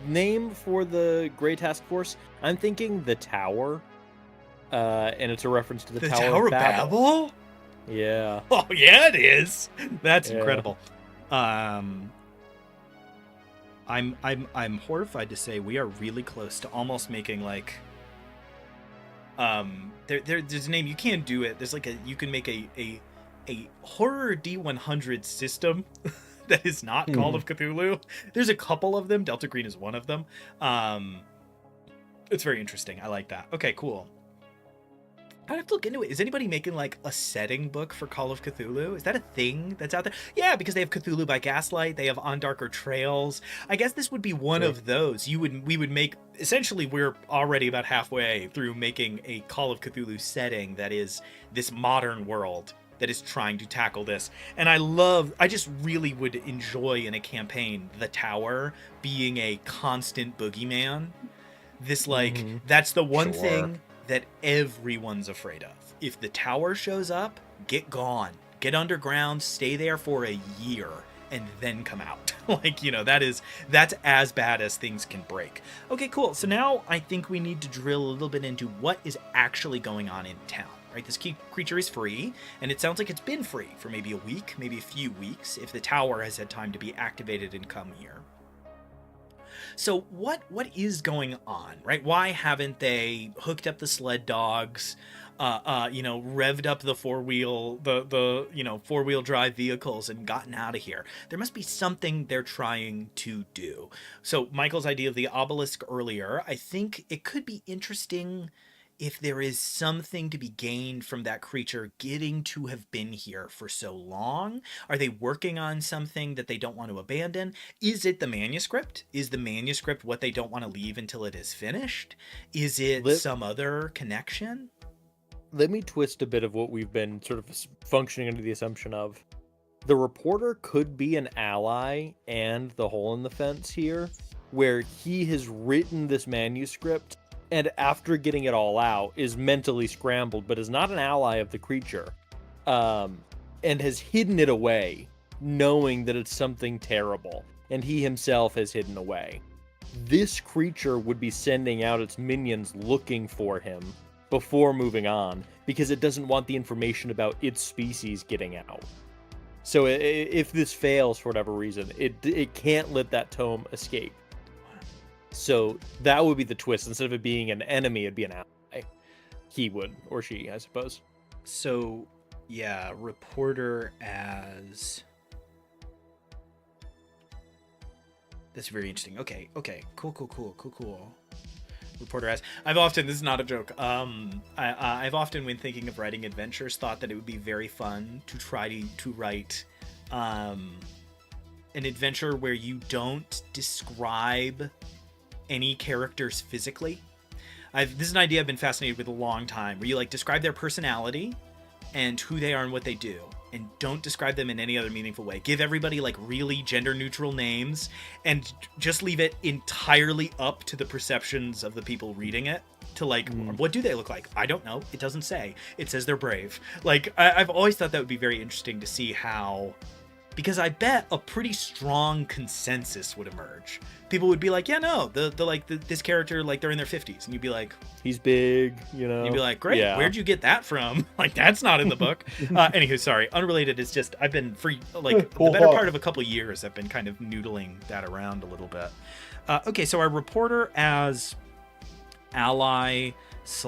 Name for the Grey Task Force? I'm thinking the Tower, and it's a reference to the Tower of Babel. Yeah. Oh yeah, it is. That's Yeah. incredible. I'm horrified to say we are really close to almost making like there's a name, you can't do it. There's like you can make a horror D100 system that is not Call of Cthulhu. There's a couple of them. Delta Green is one of them. It's very interesting. I like that. Okay, cool. I'd have to look into it. Is anybody making like a setting book for Call of Cthulhu? Is that a thing that's out there? Yeah, because they have Cthulhu by Gaslight. They have On Darker Trails. I guess this would be one of those. We would make, essentially we're already about halfway through making a Call of Cthulhu setting that is this modern world that is trying to tackle this. And I just really would enjoy in a campaign the Tower being a constant boogeyman. This that's the one thing that everyone's afraid of. If the Tower shows up, get gone. Get underground, stay there for a year, and then come out. That's as bad as things can break. Okay, cool. So now I think we need to drill a little bit into what is actually going on in town. Right? This creature is free, and it sounds like it's been free for maybe a week, maybe a few weeks, if the Tower has had time to be activated and come here. So what is going on, right? Why haven't they hooked up the sled dogs, revved up the four-wheel drive vehicles and gotten out of here? There must be something they're trying to do. So Michael's idea of the obelisk earlier, I think it could be interesting if there is something to be gained from that creature getting to have been here for so long. Are they working on something that they don't want to abandon? Is it the manuscript? Is the manuscript what they don't want to leave until it is finished? Is it some other connection? Let me twist a bit of what we've been sort of functioning under the assumption of. The reporter could be an ally and the hole in the fence here, where he has written this manuscript and after getting it all out is mentally scrambled, but is not an ally of the creature, and has hidden it away, knowing that it's something terrible, and he himself has hidden away. This creature would be sending out its minions looking for him before moving on, because it doesn't want the information about its species getting out. So if this fails for whatever reason, it can't let that tome escape. So that would be the twist. Instead of it being an enemy, it'd be an ally. He would, or she, I suppose. So, yeah, reporter as... That's very interesting. Okay, cool. Reporter as... I've often, this is not a joke, I've often, when thinking of writing adventures, thought that it would be very fun to try to write an adventure where you don't describe any characters physically. This is an idea I've been fascinated with a long time, where you describe their personality and who they are and what they do, and don't describe them in any other meaningful way. Give everybody really gender neutral names and just leave it entirely up to the perceptions of the people reading it to what do they look like? I don't know. It doesn't say. It says they're brave. I've always thought that would be very interesting to see how, because I bet a pretty strong consensus would emerge. People would be like, yeah, no, this character, they're in their 50s. And you'd be like... He's big, You'd be like, great, where'd you get that from? That's not in the book. Anywho, sorry, unrelated. It's just, I've been the better part of a couple of years, I've been kind of noodling that around a little bit. Okay, so our reporter as ally /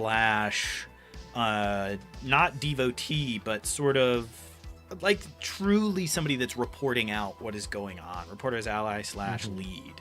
not devotee, but sort of truly somebody that's reporting out what is going on. Reporter as ally / lead.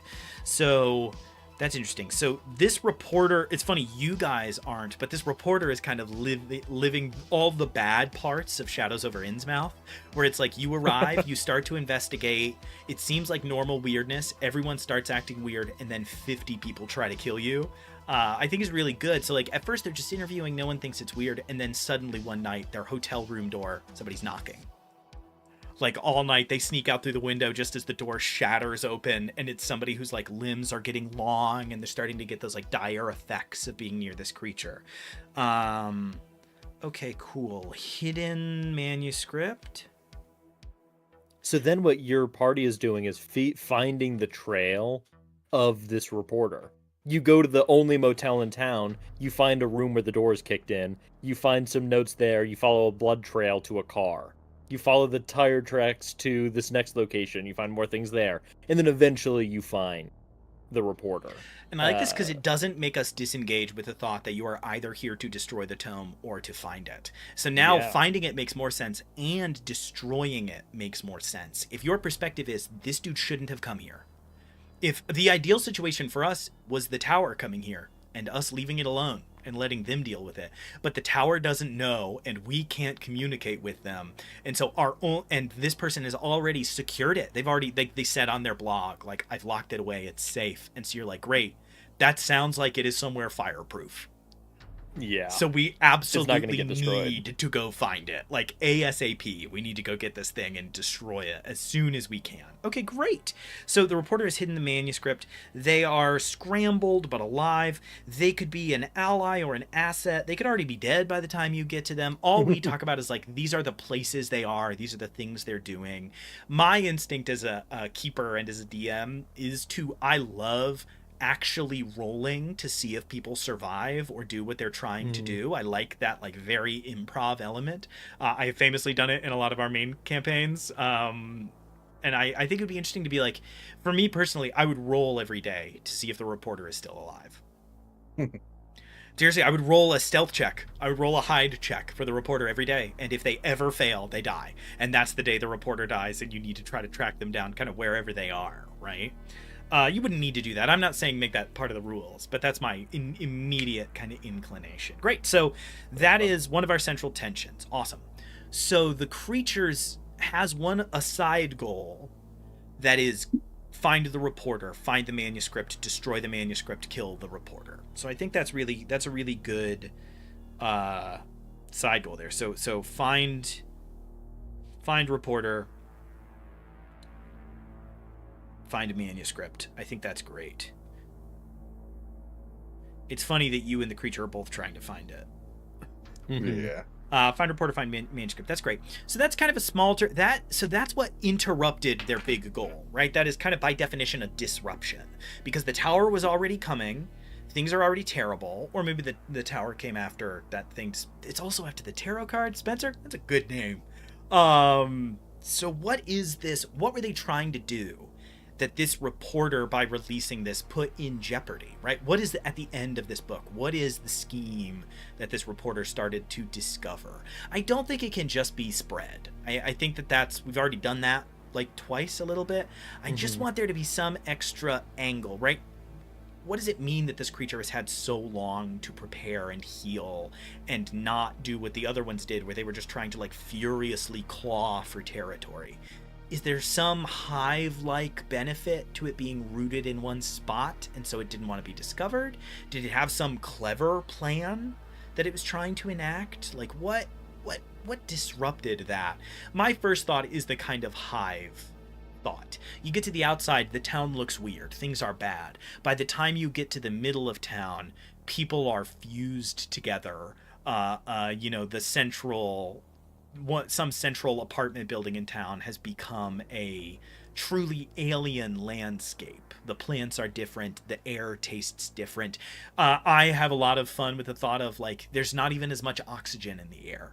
So that's interesting. So this reporter, it's funny, you guys aren't, but this reporter is kind of living all the bad parts of Shadows over Innsmouth, where it's you arrive, you start to investigate, it seems like normal weirdness, everyone starts acting weird, and then 50 people try to kill you. I think is really good. So at first they're just interviewing, no one thinks it's weird, and then suddenly one night, their hotel room door, somebody's knocking. All night, they sneak out through the window just as the door shatters open, and it's somebody whose limbs are getting long, and they're starting to get those dire effects of being near this creature. Okay, cool. Hidden manuscript. So then what your party is doing is finding the trail of this reporter. You go to the only motel in town, you find a room where the door is kicked in, you find some notes there, you follow a blood trail to a car. You follow the tire tracks to this next location, you find more things there, and then eventually you find the reporter. And I like this because it doesn't make us disengage with the thought that you are either here to destroy the tome or to find it. So now finding it makes more sense, and destroying it makes more sense. If your perspective is, this dude shouldn't have come here. If the ideal situation for us was the tower coming here and us leaving it alone and letting them deal with it, but the tower doesn't know and we can't communicate with them, and so and this person has already secured it. They've already they said on their blog, like, I've locked it away, it's safe. And so you're like, great, that sounds like it is somewhere fireproof. Yeah. So we absolutely need to go find it. Like, ASAP, we need to go get this thing and destroy it as soon as we can. Okay, great. So the reporter has hidden the manuscript. They are scrambled but alive. They could be an ally or an asset. They could already be dead by the time you get to them. All we talk about is, like, these are the places they are. These are the things they're doing. My instinct as a keeper and as a DM is I love actually rolling to see if people survive or do what they're trying to do. I like that, like, very improv element. I have famously done it in a lot of our main campaigns. And I think it would be interesting to be like, for me personally, I would roll every day to see if the reporter is still alive. Seriously, I would roll a stealth check. I would roll a hide check for the reporter every day. And if they ever fail, they die. And that's the day the reporter dies, and you need to try to track them down kind of wherever they are, right? You wouldn't need to do that. I'm not saying make that part of the rules, but that's my immediate kind of inclination. Great. So that is one of our central tensions. Awesome. So the creatures has a side goal that is find the reporter, find the manuscript, destroy the manuscript, kill the reporter. So I think that's a really good side goal there. So find reporter, find a manuscript. I think that's great. It's funny that you and the creature are both trying to find it. Yeah. Find reporter, find manuscript. That's great. So that's kind of a small so that's what interrupted their big goal, right? That is kind of by definition a disruption, because the tower was already coming. Things are already terrible, or maybe the tower came after that thing. It's also after the tarot card, Spencer. That's a good name. So what is this? What were they trying to do that this reporter, by releasing this, put in jeopardy, right? What is at the end of this book? What is the scheme that this reporter started to discover? I don't think it can just be spread. I think we've already done that like twice a little bit. I just want there to be some extra angle, right? What does it mean that this creature has had so long to prepare and heal and not do what the other ones did, where they were just trying to, like, furiously claw for territory? Is there some hive-like benefit to it being rooted in one spot, and so it didn't want to be discovered? Did it have some clever plan that it was trying to enact? Like, what disrupted that? My first thought is the kind of hive thought. You get to the outside, the town looks weird. Things are bad. By the time you get to the middle of town, people are fused together. Some central apartment building in town has become a truly alien landscape. The plants are different. The air tastes different. I have a lot of fun with the thought of, like, there's not even as much oxygen in the air.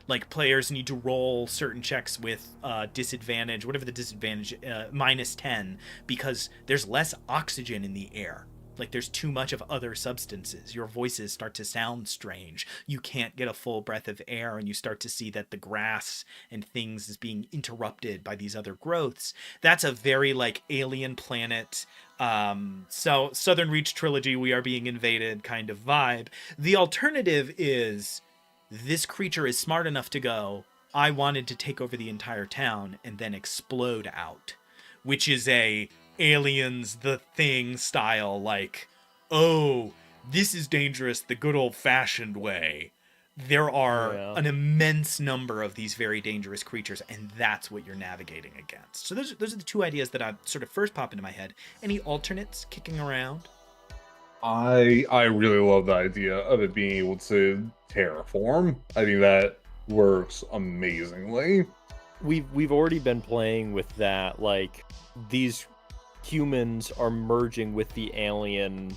Like, players need to roll certain checks with disadvantage, whatever the disadvantage, -10, because there's less oxygen in the air. Like, there's too much of other substances. Your voices start to sound strange. You can't get a full breath of air, and you start to see that the grass and things is being interrupted by these other growths. That's a very, like, alien planet, so Southern Reach trilogy, we are being invaded kind of vibe. The alternative is this creature is smart enough to go, I wanted to take over the entire town and then explode out, which is a Aliens the Thing style, like, oh, this is dangerous the good old-fashioned way. There are an immense number of these very dangerous creatures, and that's what you're navigating against. So those are the two ideas that sort of first pop into my head. Any alternates kicking around? I really love the idea of it being able to terraform. I think that works amazingly. we've already been playing with that, like these humans are merging with the alien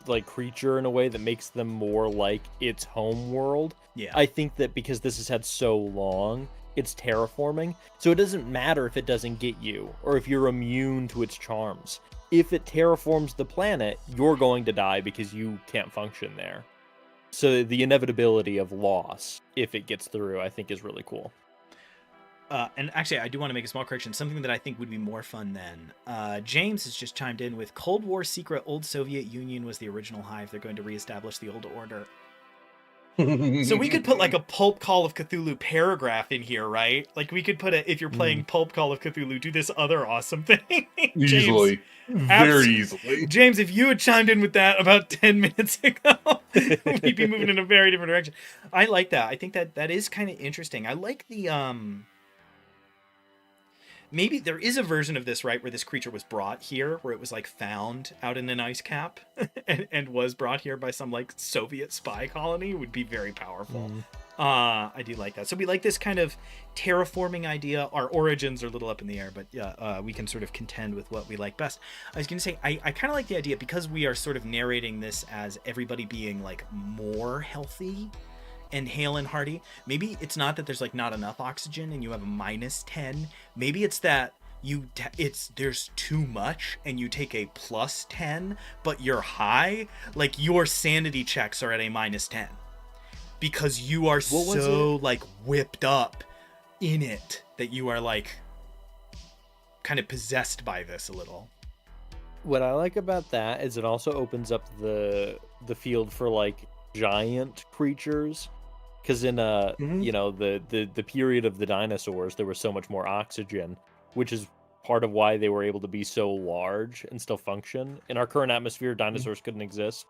like creature in a way that makes them more like its home world. Yeah. I think that because this has had so long, it's terraforming, so it doesn't matter if it doesn't get you or if you're immune to its charms. If it terraforms the planet, you're going to die because you can't function there. So the inevitability of loss, if it gets through, I think is really cool. And actually, I do want to make a small correction. Something that I think would be more fun then. James has just chimed in with Cold War secret old Soviet Union was the original hive. They're going to reestablish the old order. So we could put like a Pulp Call of Cthulhu paragraph in here, right? Like we could put a, if you're playing Pulp Call of Cthulhu, do this other awesome thing. Easily. Very easily. James, if you had chimed in with that about 10 minutes ago, we'd be moving in a very different direction. I like that. I think that is kind of interesting. I like the, maybe there is a version of this, right, where this creature was brought here, where it was like found out in an ice cap and was brought here by some like Soviet spy colony. Would be very powerful. I do like that. So we like this kind of terraforming idea. Our origins are a little up in the air, but yeah, we can sort of contend with what we like best. I was going to say, I kind of like the idea because we are sort of narrating this as everybody being like more healthy and hale and hearty. Maybe it's not that there's like not enough oxygen and you have a -10. Maybe it's that there's too much and you take a +10, but you're high. Like your sanity checks are at a -10 because you are so like whipped up in it that you are like kind of possessed by this a little. What I like about that is it also opens up the field for like giant creatures. Because in you know, the period of the dinosaurs, there was so much more oxygen, which is part of why they were able to be so large and still function. In our current atmosphere, dinosaurs couldn't exist.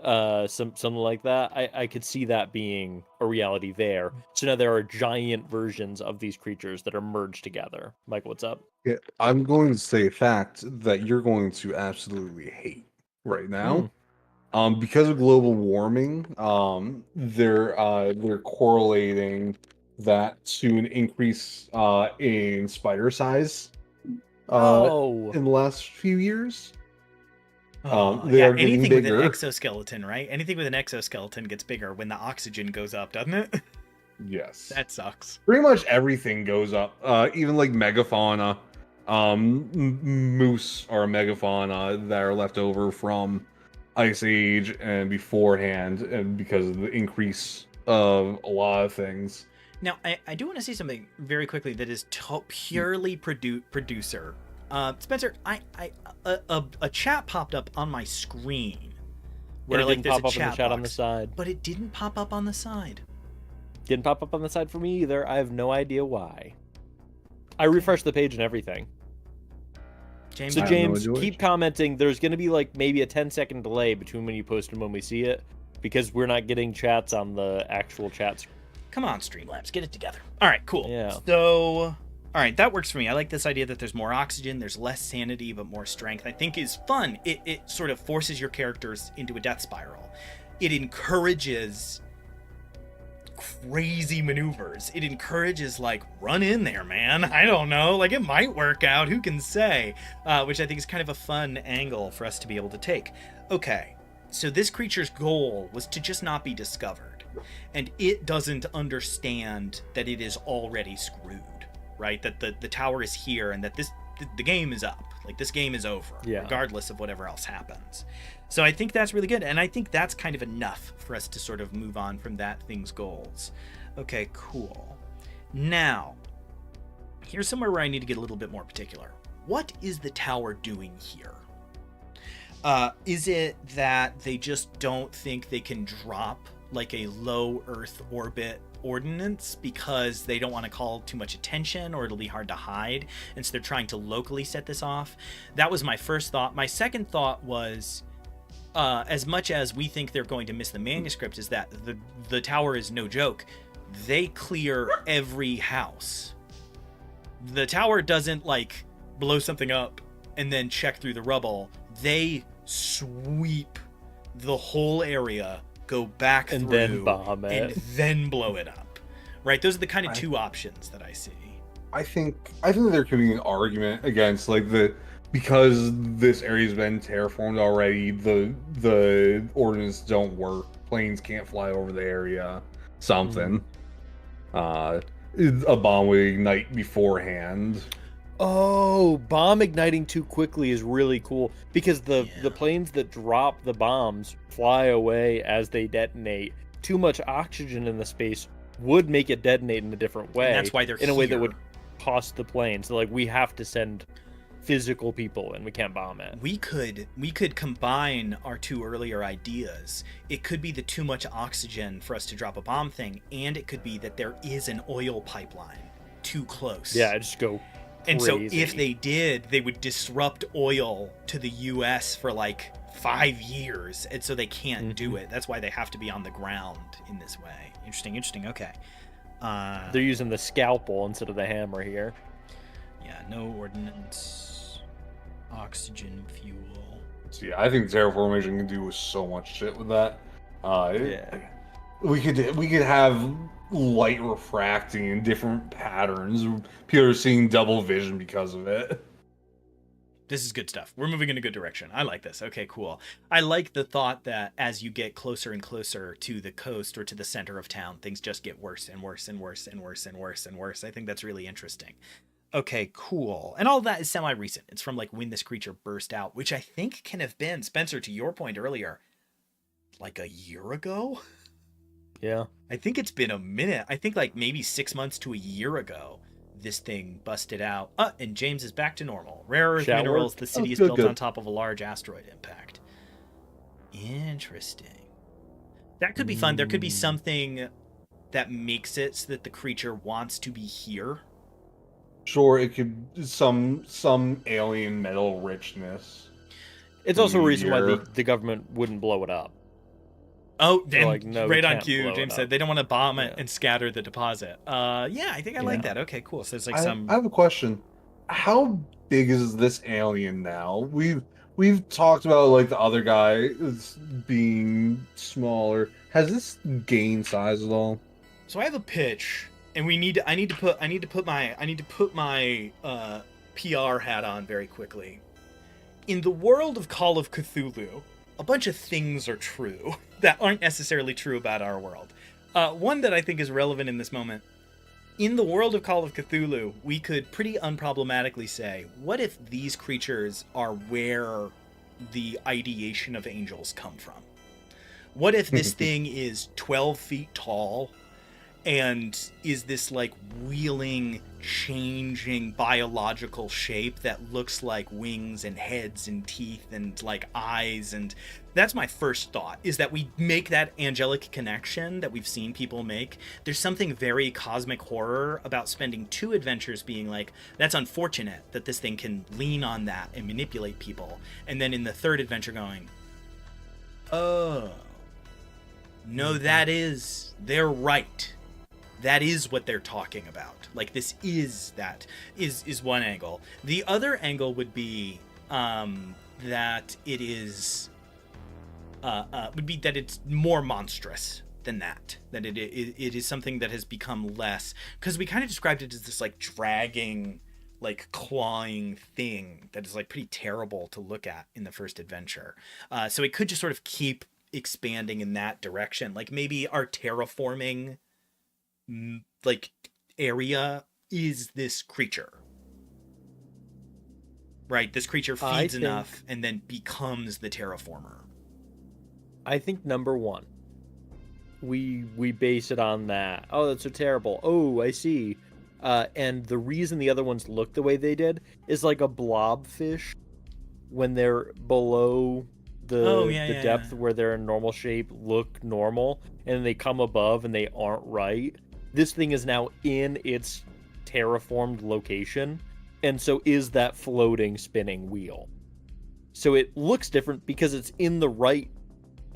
Something like that. I could see that being a reality there. So now there are giant versions of these creatures that are merged together. Mike, what's up? Yeah, I'm going to say a fact that you're going to absolutely hate right now. Because of global warming, they're correlating that to an increase in spider size in the last few years. They are getting anything bigger. with an exoskeleton, right? Anything with an exoskeleton gets bigger when the oxygen goes up, doesn't it? Yes. That sucks. Pretty much everything goes up. Even like megafauna. Moose are a megafauna that are left over from Ice Age and beforehand, and because of the increase of a lot of things. Now, I do want to say something very quickly that is purely producer. Spencer, a chat popped up on my screen where like there's a chat box, on the side, but it didn't pop up on the side. Didn't pop up on the side for me either. I have no idea why. I refreshed the page and everything. James, so James, keep commenting. There's going to be like maybe a 10-second delay between when you post and when we see it, because we're not getting chats on the actual chats. Come on, Streamlabs, get it together. All right, cool. Yeah. So, all right, that works for me. I like this idea that there's more oxygen, there's less sanity, but more strength. I think is fun. It sort of forces your characters into a death spiral. It encourages crazy maneuvers. It encourages like, run in there, man. I don't know, like it might work out, who can say, which I think is kind of a fun angle for us to be able to take. Okay, so this creature's goal was to just not be discovered, and it doesn't understand that it is already screwed, right? That the tower is here and that the game is up, like this game is over, regardless of whatever else happens. So I think that's really good, and I think that's kind of enough for us to sort of move on from that thing's goals. Okay, cool. Now, here's somewhere where I need to get a little bit more particular. What is the tower doing here? Is it that they just don't think they can drop like a low Earth orbit ordnance because they don't want to call too much attention or it'll be hard to hide, and so they're trying to locally set this off? That was my first thought. My second thought was, as much as we think they're going to miss the manuscript, is that the tower is no joke. They clear every house. The tower doesn't like blow something up and then check through the rubble. They sweep the whole area, go back and through, then bomb it, and then blow it up. Right? Those are the kind of two options that I see. I think there could be an argument against like because this area's been terraformed already, the ordinance don't work. Planes can't fly over the area. Something. A bomb would ignite beforehand. Oh, bomb igniting too quickly is really cool because the planes that drop the bombs fly away as they detonate. Too much oxygen in the space would make it detonate in a different way. And that's why they're in a way that would cost the plane. So like we have to send physical people and we can't bomb it. We could combine our two earlier ideas. It could be the too much oxygen for us to drop a bomb thing, and it could be that there is an oil pipeline too close. Yeah, just go crazy. And so if they did, they would disrupt oil to the US for like 5 years, and so they can't do it. That's why they have to be on the ground in this way. Interesting. Okay. They're using the scalpel instead of the hammer here. Yeah, no ordnance, oxygen, fuel. So yeah, I think terraformation can do so much shit with that. We could have light refracting in different patterns. People are seeing double vision because of it. This is good stuff. We're moving in a good direction. I like this. Okay, cool. I like the thought that as you get closer and closer to the coast or to the center of town, things just get worse and worse and worse and worse and worse and worse. I think that's really interesting. Okay, cool. And all that is semi-recent. It's from like when this creature burst out, which I think can have been, Spencer, to your point earlier, like a year ago? Yeah. I think it's been a minute. I think like maybe 6 months to a year ago. This thing busted out. And James is back to normal. Rare earth minerals. The city is built on top of a large asteroid impact. Interesting. That could be fun. There could be something that makes it so that the creature wants to be here. Sure, it could some alien metal richness. It's also a reason why the government wouldn't blow it up. Oh, then like, no, right on cue, James said they don't want to bomb it and scatter the deposit. Yeah, I think I like that. Okay, cool. So it's like I have a question. How big is this alien now? We've talked about like the other guy being smaller. Has this gained size at all? So I have a pitch, and I need to put my PR hat on very quickly. In the world of Call of Cthulhu, a bunch of things are true that aren't necessarily true about our world. One that I think is relevant in this moment. In the world of Call of Cthulhu, we could pretty unproblematically say, what if these creatures are where the ideation of angels come from? What if this thing is 12 feet tall and is this like wheeling, changing biological shape that looks like wings and heads and teeth and like eyes? And that's my first thought, is that we make that angelic connection that we've seen people make. There's something very cosmic horror about spending 2 adventures being like, that's unfortunate that this thing can lean on that and manipulate people, and then in the 3rd adventure going, oh no, they're right. That is what they're talking about. Like, this is that is one angle. The other angle would be that it is that it's more monstrous than that. That it is something that has become less, because we kind of described it as this like dragging, like clawing thing that is like pretty terrible to look at in the first adventure. So it could just sort of keep expanding in that direction. Like maybe our terraforming like area is this creature, right? This creature feeds enough and then becomes the terraformer. I think number 1, we base it on that. Oh, that's so terrible. Oh, I see. And the reason the other ones look the way they did is like a blobfish when they're below the depth where they're in normal shape look normal, and they come above and they aren't right. This thing is now in its terraformed location, and so is that floating spinning wheel. So it looks different because it's in the right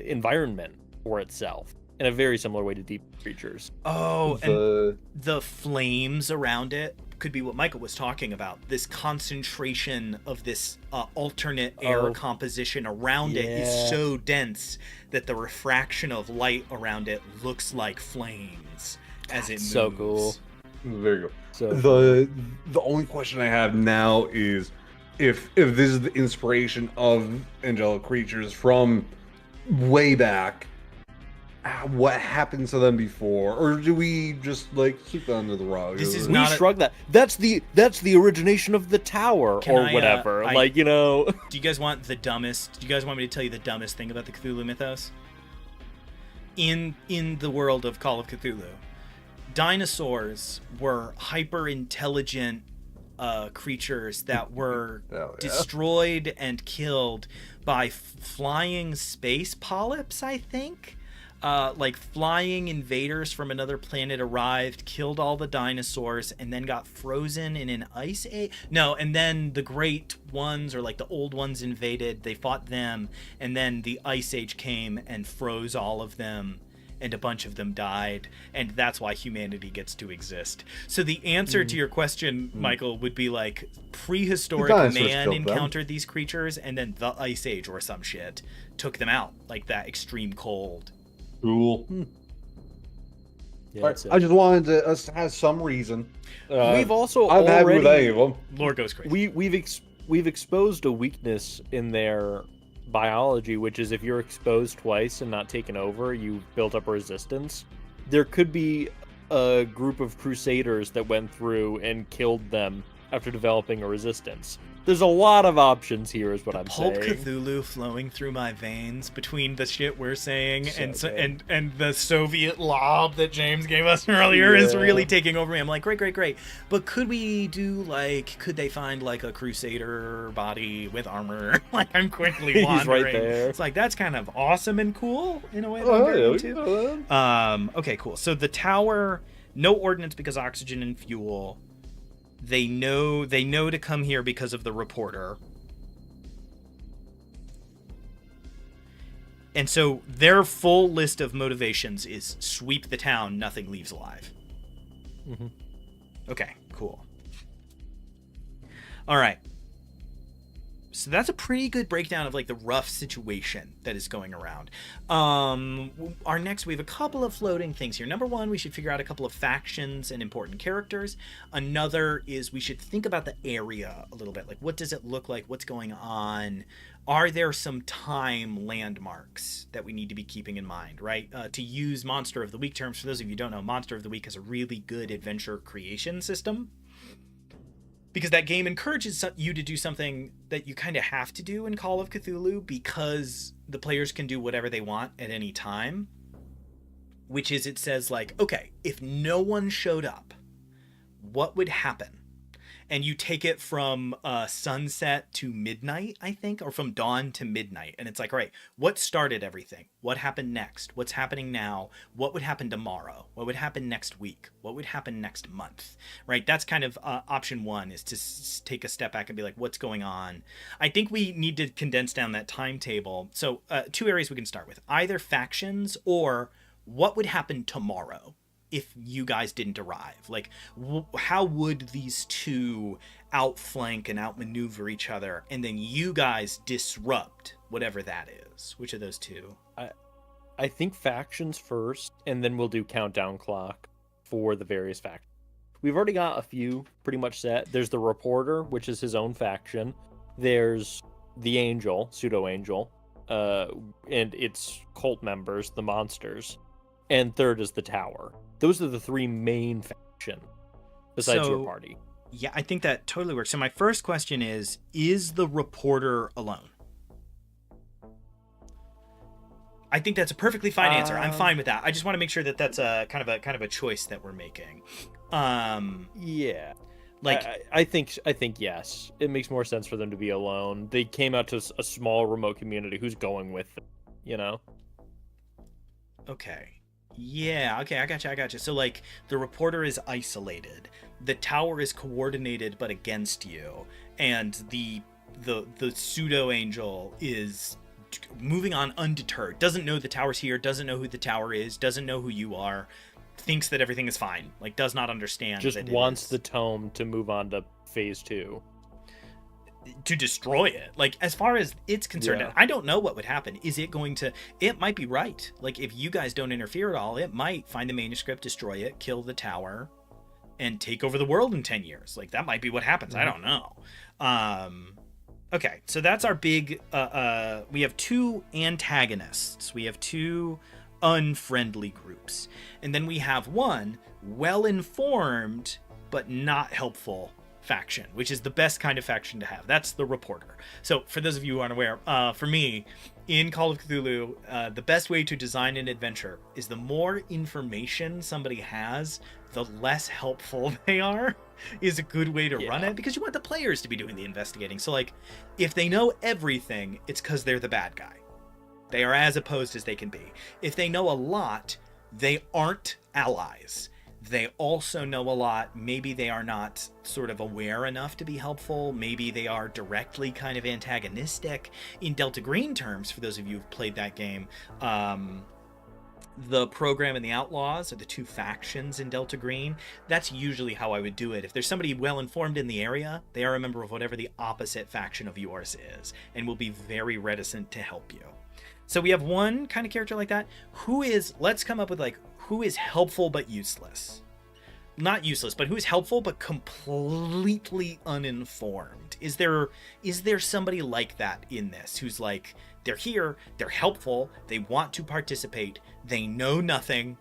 environment for itself, in a very similar way to deep creatures. Oh, and the flames around it could be what Michael was talking about. This concentration of this alternate air composition around it is so dense that the refraction of light around it looks like flames as it moves. So cool. There you go. So the only question I have now is if this is the inspiration of angelic creatures from way back, what happened to them before, or do we just like sweep that under the rug? This is we not shrug that. That's the origination of the tower or whatever. Do you guys want the dumbest? Do you guys want me to tell you the dumbest thing about the Cthulhu mythos? In the world of Call of Cthulhu, dinosaurs were hyper intelligent creatures that were destroyed and killed by flying space polyps, I think. Like flying invaders from another planet arrived, killed all the dinosaurs, and then got frozen in an ice age. No, and then the great ones, or like the old ones, invaded. They fought them, and then the ice age came and froze all of them, and a bunch of them died, and that's why humanity gets to exist. So the answer to your question, Michael, would be like prehistoric man encountered these creatures, and then the ice age or some shit took them out, like that extreme cold. Cool. Yeah, I just wanted to us have some reason. We've also I'm happy with any already of them. Lore goes crazy. we've exposed a weakness in their biology, which is if you're exposed twice and not taken over, you built up a resistance. There could be a group of crusaders that went through and killed them after developing a resistance. There's a lot of options here, is what I'm saying. Pulp Cthulhu flowing through my veins between the shit we're saying and the Soviet lob that James gave us earlier is really taking over me. I'm like, great. But could we do could they find like a crusader body with armor? Like I'm quickly wandering. He's right there. It's like that's kind of awesome and cool in a way that I'm very into. Okay, cool. So the tower, no ordnance because oxygen and fuel. They know to come here because of the reporter. And so their full list of motivations is sweep the town, nothing leaves alive. Mm-hmm. Okay, cool. All right. So that's a pretty good breakdown of like the rough situation that is going around. Our next, we have a couple of floating things here. Number one, we should figure out a couple of factions and important characters. Another is we should think about the area a little bit. Like, what does it look like? What's going on? Are there some time landmarks that we need to be keeping in mind, right? To use Monster of the Week terms, for those of you who don't know, Monster of the Week has a really good adventure creation system. Because that game encourages you to do something that you kind of have to do in Call of Cthulhu because the players can do whatever they want at any time. Which is, it says like, okay, if no one showed up, what would happen? And you take it from sunset to midnight, I think, or from dawn to midnight. And it's like, all right, what started everything? What happened next? What's happening now? What would happen tomorrow? What would happen next week? What would happen next month? Right? That's kind of option one, is to take a step back and be like, what's going on? I think we need to condense down that timetable. So two areas we can start with. Either factions or what would happen tomorrow if you guys didn't arrive. Like, how would these two outflank and outmaneuver each other, and then you guys disrupt whatever that is? Which of those two? I think factions first, and then we'll do countdown clock for the various factions. We've already got a few pretty much set. There's the reporter, which is his own faction. There's the angel, pseudo-angel, and its cult members, the monsters. And third is the tower. Those are the three main factions besides your party. Yeah, I think that totally works. So my first question is the reporter alone? I think that's a perfectly fine answer. I'm fine with that. I just want to make sure that that's a kind of a choice that we're making. Yeah. Like I think yes. It makes more sense for them to be alone. They came out to a small remote community. Who's going with them, you know? Okay. Yeah, okay, I gotcha. So, like, the reporter is isolated. The tower is coordinated but against you. And the pseudo-angel is moving on undeterred. Doesn't know the tower's here, doesn't know who the tower is, doesn't know who you are, thinks that everything is fine. Like, does not understand. Just wants the tome to move on to phase 2. To destroy it. Like, as far as it's concerned, Yeah. I don't know what would happen. Is it going to... It might be right. Like, if you guys don't interfere at all, it might find the manuscript, destroy it, kill the tower, and take over the world in 10 years. Like, that might be what happens. I don't know. Okay, so that's our big... we have two antagonists. We have two unfriendly groups. And then we have one well-informed but not helpful faction, which is the best kind of faction to have. That's the reporter. So for those of you who aren't aware, for me, in Call of Cthulhu, the best way to design an adventure is the more information somebody has, the less helpful they are, is a good way to run it, because you want the players to be doing the investigating. So, like, if they know everything, it's because they're the bad guy. They are as opposed as they can be. If they know a lot, they aren't allies. They also know a lot. Maybe they are not sort of aware enough to be helpful. Maybe they are directly kind of antagonistic. In Delta Green terms, for those of you who've played that game, the program and the outlaws are the two factions in Delta Green. That's usually how I would do it. If there's somebody well informed in the area, they are a member of whatever the opposite faction of yours is, and will be very reticent to help you. So we have one kind of character like that. Let's come up with, like, who is helpful but useless. Not useless, but who's helpful but completely uninformed. Is there somebody like that in this who's like, they're here, they're helpful, they want to participate, they know nothing,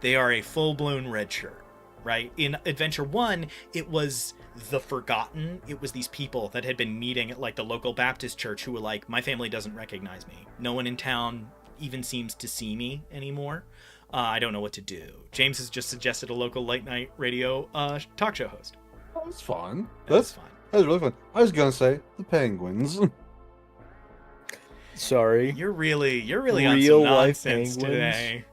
they are a full-blown red shirt, right? In Adventure 1, it was the Forgotten. It was these people that had been meeting at, like, the local Baptist church who were like, my family doesn't recognize me. No one in town even seems to see me anymore. I don't know what to do. James has just suggested a local late night radio talk show host. That was fun. That's fun. That was really fun. I was gonna say the Penguins. Sorry. You're really on Real some life nonsense penguins? today.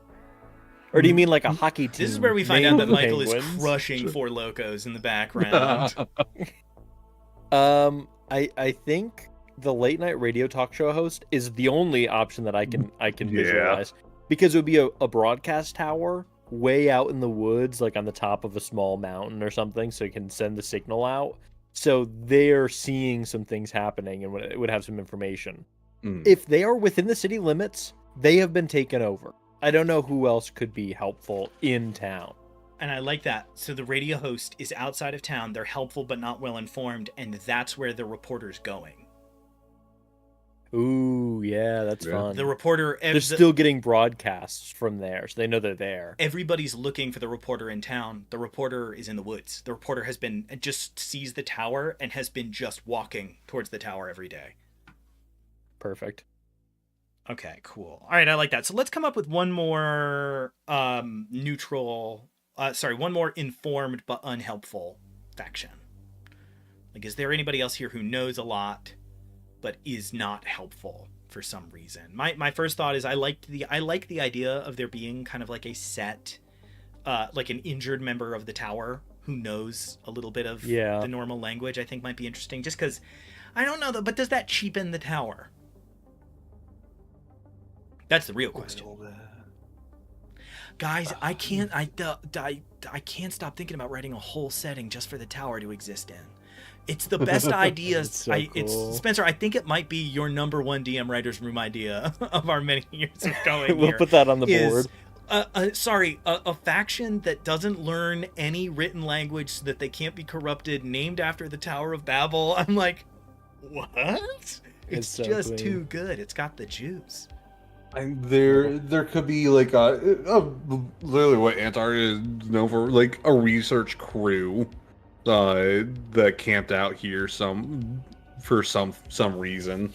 Or do you mean like a hockey team? This is where we find out that named Michael is Penguins? crushing Four Locos in the background. I think the late night radio talk show host is the only option that I can visualize, because it would be a broadcast tower way out in the woods, like on the top of a small mountain or something, so you can send the signal out. So they're seeing some things happening and it would have some information. If they are within the city limits, they have been taken over. I don't know who else could be helpful in town. And I like that. So the radio host is outside of town. They're helpful but not well informed, and that's where the reporter's going. Ooh, yeah, that's fun. The reporter... They're still getting broadcasts from there, so they know they're there. Everybody's looking for the reporter in town. The reporter is in the woods. The reporter just sees the tower and has been just walking towards the tower every day. Perfect. Okay, cool. All right, I like that. So let's come up with one more one more informed but unhelpful faction. Like, is there anybody else here who knows a lot but is not helpful for some reason? My first thought is I like the idea of there being kind of like a set, like an injured member of the tower who knows a little bit of the normal language. I think might be interesting, just because I don't know, but does that cheapen the tower? That's the real question. Guys, I can't stop thinking about writing a whole setting just for the tower to exist in. It's the best ideas. Cool. Spencer, I think it might be your number one DM writer's room idea of our many years of going We'll here. put that on the board. A faction that doesn't learn any written language so that they can't be corrupted, named after the Tower of Babel. I'm like, what? It's so just clean. too good. It's got the juice. And there could be like literally what Antar is known for, like a research crew that camped out here for some reason.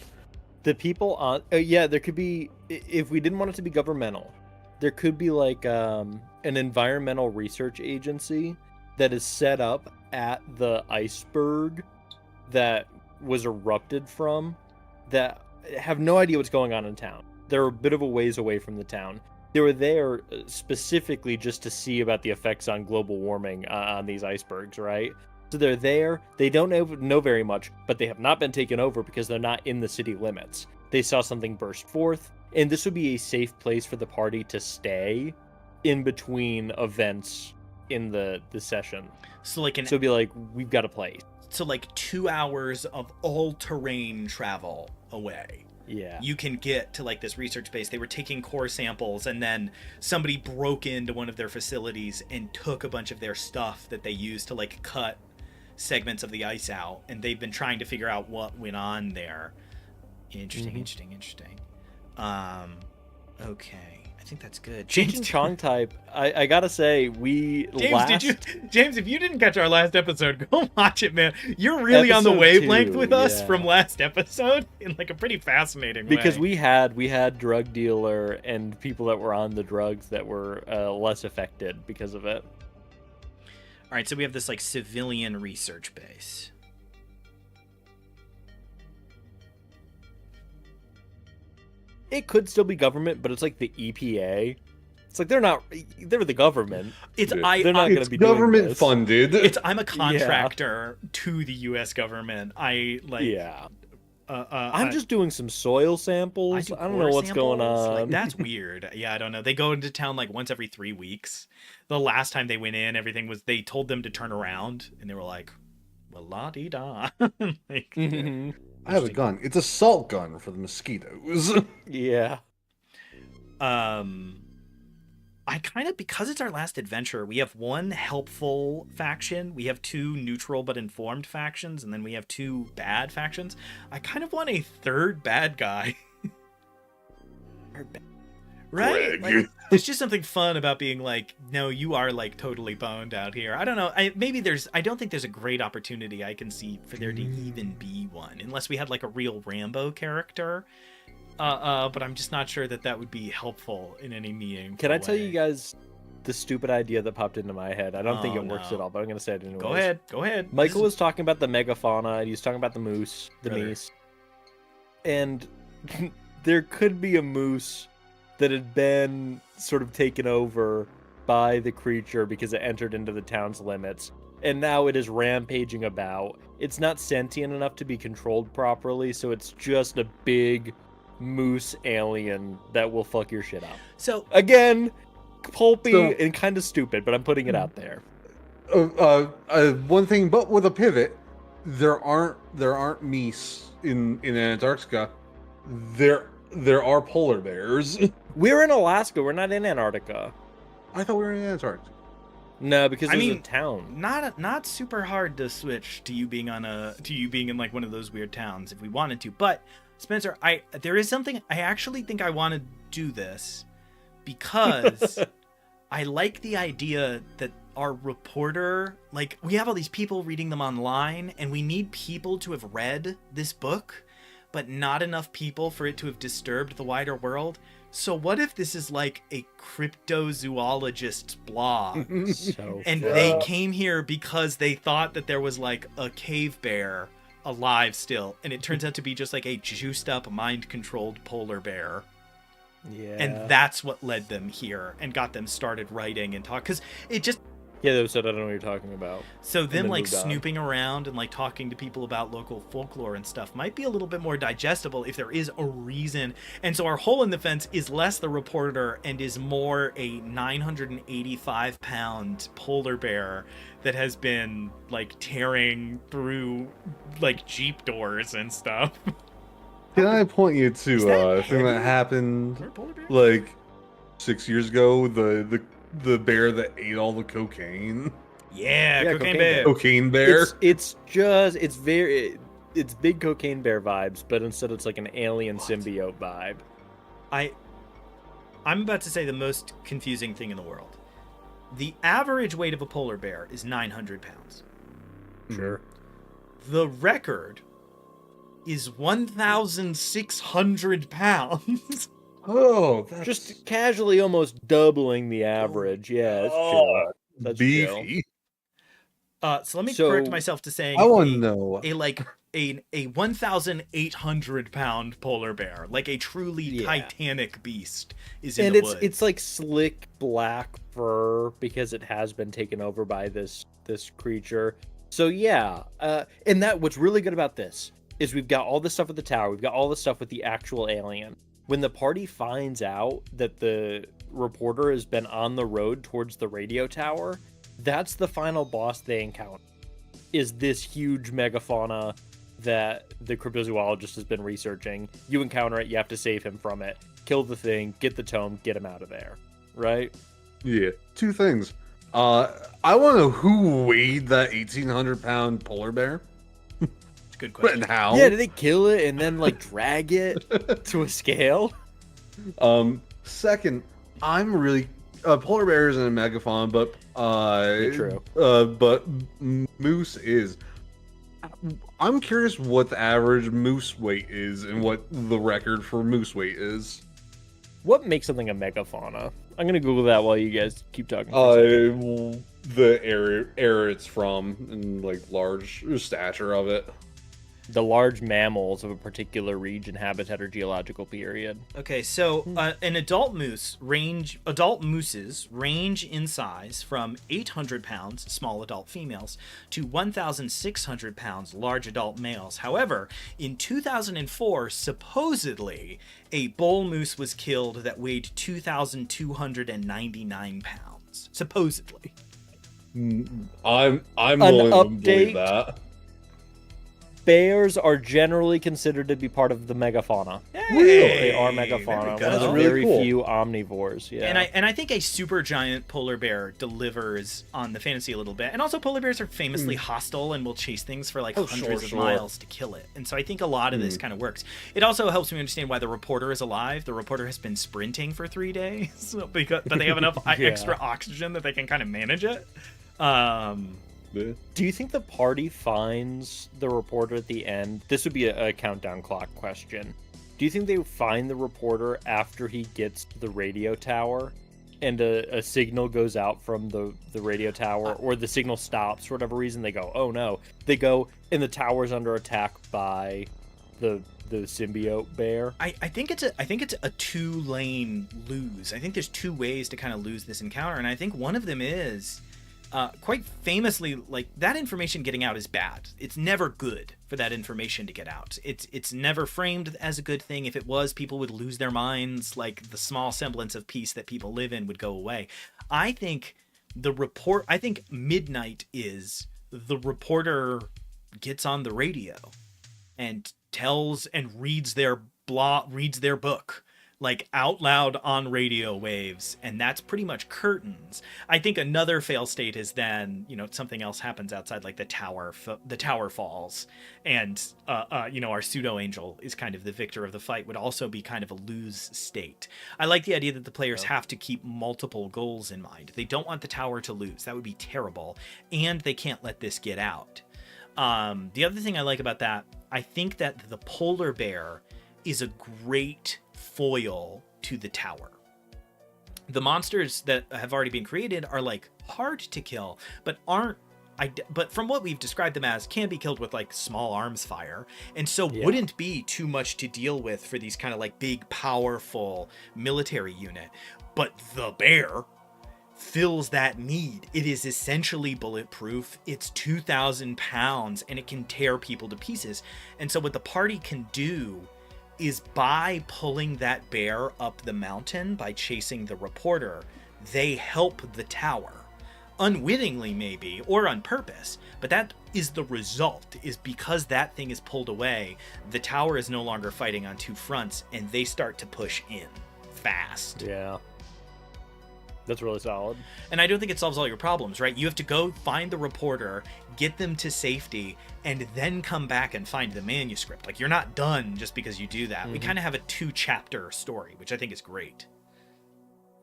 The people on there could be, if we didn't want it to be governmental, there could be like an environmental research agency that is set up at the iceberg that was erupted from, that have no idea what's going on in town. They're a bit of a ways away from the town. They were there specifically just to see about the effects on global warming on these icebergs, right? So they're there. They don't know very much, but they have not been taken over because they're not in the city limits. They saw something burst forth, and this would be a safe place for the party to stay in between events in the session. So it'd be like, we've got a place. So like 2 hours of all-terrain travel away. Yeah. you can get to like this research base. They were taking core samples, and then somebody broke into one of their facilities and took a bunch of their stuff that they used to like cut segments of the ice out, and they've been trying to figure out what went on there. Interesting. Okay, I think that's good. James Chong type. I gotta say, James, if you didn't catch our last episode, go watch it, man. You're really on the wavelength with us from last episode in like a pretty fascinating way. Because we had drug dealer and people that were on the drugs that were less affected because of it. All right, so we have this like civilian research base. It could still be government, but it's like the EPA. It's like they're the government. They're not going to be government doing this. funded. I'm a contractor to the U.S. government. I'm just doing some soil samples. I don't know what's going on. Like, that's weird. Yeah, I don't know. They go into town like once every 3 weeks. The last time they went in, they told them to turn around, and they were like, well, la-dee-da. Like, I have a gun. It's a salt gun for the mosquitoes. Yeah. Because it's our last adventure, we have one helpful faction, we have 2 neutral but informed factions, and then we have 2 bad factions. I kind of want a third bad guy. Right? Like, there's just something fun about being like, no, you are like totally boned out here. I don't know. I don't think there's a great opportunity I can see for there to even be one, unless we had like a real Rambo character. But I'm just not sure that would be helpful in any meaningful Can I tell way. you guys the stupid idea that popped into my head? I don't think it works at all, but I'm going to say it anyway. Go ahead. Michael was talking about the megafauna, and he was talking about the moose, the meese. And there could be a moose that had been sort of taken over by the creature because it entered into the town's limits, and now it is rampaging about. It's not sentient enough to be controlled properly, so it's just a big moose alien that will fuck your shit up. So again, pulpy and kind of stupid, but I'm putting it out there. One thing, but with a pivot, there aren't meese in Antarctica. There are polar bears. We're in Alaska. We're not in Antarctica. I thought we were in Antarctica. No, because there's a town. Not super hard to switch to you being in like one of those weird towns if we wanted to. But Spencer, there is something I actually think I want to do this because I like the idea that our reporter, like, we have all these people reading them online, and we need people to have read this book, but not enough people for it to have disturbed the wider world. So what if this is like a cryptozoologist blog? They came here because they thought that there was like a cave bear alive still, and it turns out to be just like a juiced up, mind-controlled polar bear. Yeah. And that's what led them here and got them started writing and talk, because it just... Yeah, they said, I don't know what you're talking about. So them like snooping around and like talking to people about local folklore and stuff might be a little bit more digestible if there is a reason. And so our hole in the fence is less the reporter and is more a 985-pound polar bear that has been like tearing through like Jeep doors and stuff. Can I point you to a thing that happened like 6 years ago? The bear that ate all the cocaine. Yeah, cocaine bear. Cocaine bear. It's big cocaine bear vibes, but instead it's like an alien symbiote vibe. I'm about to say the most confusing thing in the world. The average weight of a polar bear is 900 pounds. Sure. The record is 1,600 pounds. Oh, that's just casually almost doubling the average. Yeah, it's chill. That's beefy. So let me correct myself to saying I want to know a 1,800 pound polar bear, like a truly titanic beast, is in the woods. And it's like slick black fur because it has been taken over by this creature. So yeah, and that what's really good about this is we've got all this stuff with the tower, we've got all this stuff with the actual alien. When the party finds out that the reporter has been on the road towards the radio tower, that's the final boss they encounter, is this huge megafauna that the cryptozoologist has been researching. You encounter it, you have to save him from it. Kill the thing, get the tome, get him out of there. Right? Yeah. Two things. I want to know who weighed that 1,800-pound polar bear. Good question. And how? Yeah, did they kill it and then like drag it to a scale? Second, I'm really polar bear isn't a megafauna, but True. But moose is. I'm curious what the average moose weight is and what the record for moose weight is. What makes something a megafauna? I'm gonna Google that while you guys keep talking. For a second. The area it's from and like large stature of it. The large mammals of a particular region, habitat, or geological period. Okay, so an adult mooses range in size from 800 pounds, small adult females, to 1,600 pounds, large adult males. However, in 2004, supposedly, a bull moose was killed that weighed 2,299 pounds. Supposedly. I'm willing to believe that. Bears are generally considered to be part of the megafauna. Really? They are megafauna. One of the really very cool. few omnivores. Yeah. And I think a super giant polar bear delivers on the fantasy a little bit. And also polar bears are famously hostile and will chase things for like hundreds of miles to kill it. And so I think a lot of this kind of works. It also helps me understand why the reporter is alive. The reporter has been sprinting for 3 days, but they have enough extra oxygen that they can kind of manage it. Do you think the party finds the reporter at the end? This would be a countdown clock question. Do you think they find the reporter after he gets to the radio tower and a signal goes out from the radio tower, or the signal stops for whatever reason? They go, oh no. They go, and the tower's under attack by the symbiote bear. I think it's a 2-lane lose. I think there's 2 ways to kind of lose this encounter, and I think one of them is quite famously, like, that information getting out is bad. It's never good for that information to get out. It's never framed as a good thing. If it was, people would lose their minds. Like, the small semblance of peace that people live in would go away. I think midnight is the reporter gets on the radio and tells and reads their book, like, out loud on radio waves, and that's pretty much curtains. I think another fail state is then, something else happens outside, like the tower falls, and our pseudo angel is kind of the victor of the fight, would also be kind of a lose state. I like the idea that the players have to keep multiple goals in mind. They don't want the tower to lose. That would be terrible, and they can't let this get out. The other thing I like about that, I think that the polar bear is a great foil to the tower. The monsters that have already been created are like hard to kill, but from what we've described them as, can be killed with like small arms fire, and so wouldn't be too much to deal with for these kind of like big, powerful military unit. But the bear fills that need. It is essentially bulletproof. It's 2,000 pounds and it can tear people to pieces. And so what the party can do is, by pulling that bear up the mountain, by chasing the reporter, they help the tower. Unwittingly maybe, or on purpose, but that is the result, is because that thing is pulled away, the tower is no longer fighting on 2 fronts, and they start to push in fast. Yeah. That's really solid. And I don't think it solves all your problems, right? You have to go find the reporter, get them to safety, and then come back and find the manuscript. Like, you're not done just because you do that. We kind of have a 2-chapter story, which I think is great.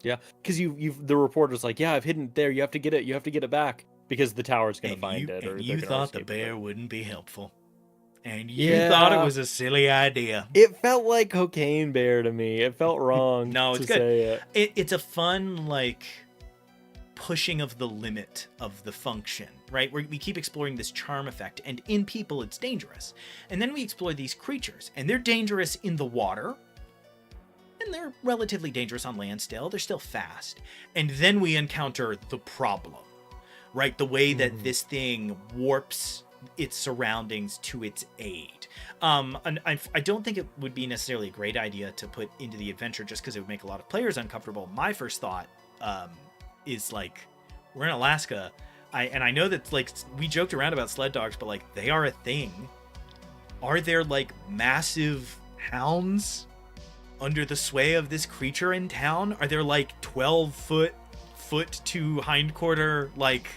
Yeah, because the reporter's like, yeah, I've hidden it there. You have to get it. You have to get it back because the tower's going to find it. And you thought the bear wouldn't be helpful. And you thought it was a silly idea. It felt like Cocaine Bear to me. It felt wrong. No, it's to good. Say it. It's a fun, like, pushing of the limit of the function, right? Where we keep exploring this charm effect, and in people it's dangerous. And then we explore these creatures, and they're dangerous in the water, and they're relatively dangerous on land still. They're still fast. And then we encounter the problem, right? The way that this thing warps its surroundings to its aid. And I don't think it would be necessarily a great idea to put into the adventure just because it would make a lot of players uncomfortable. My first thought is, like, we're in Alaska, I know that, like, we joked around about sled dogs, but, like, they are a thing. are there like massive hounds under the sway of this creature in town? Are there like 12-foot to hindquarter like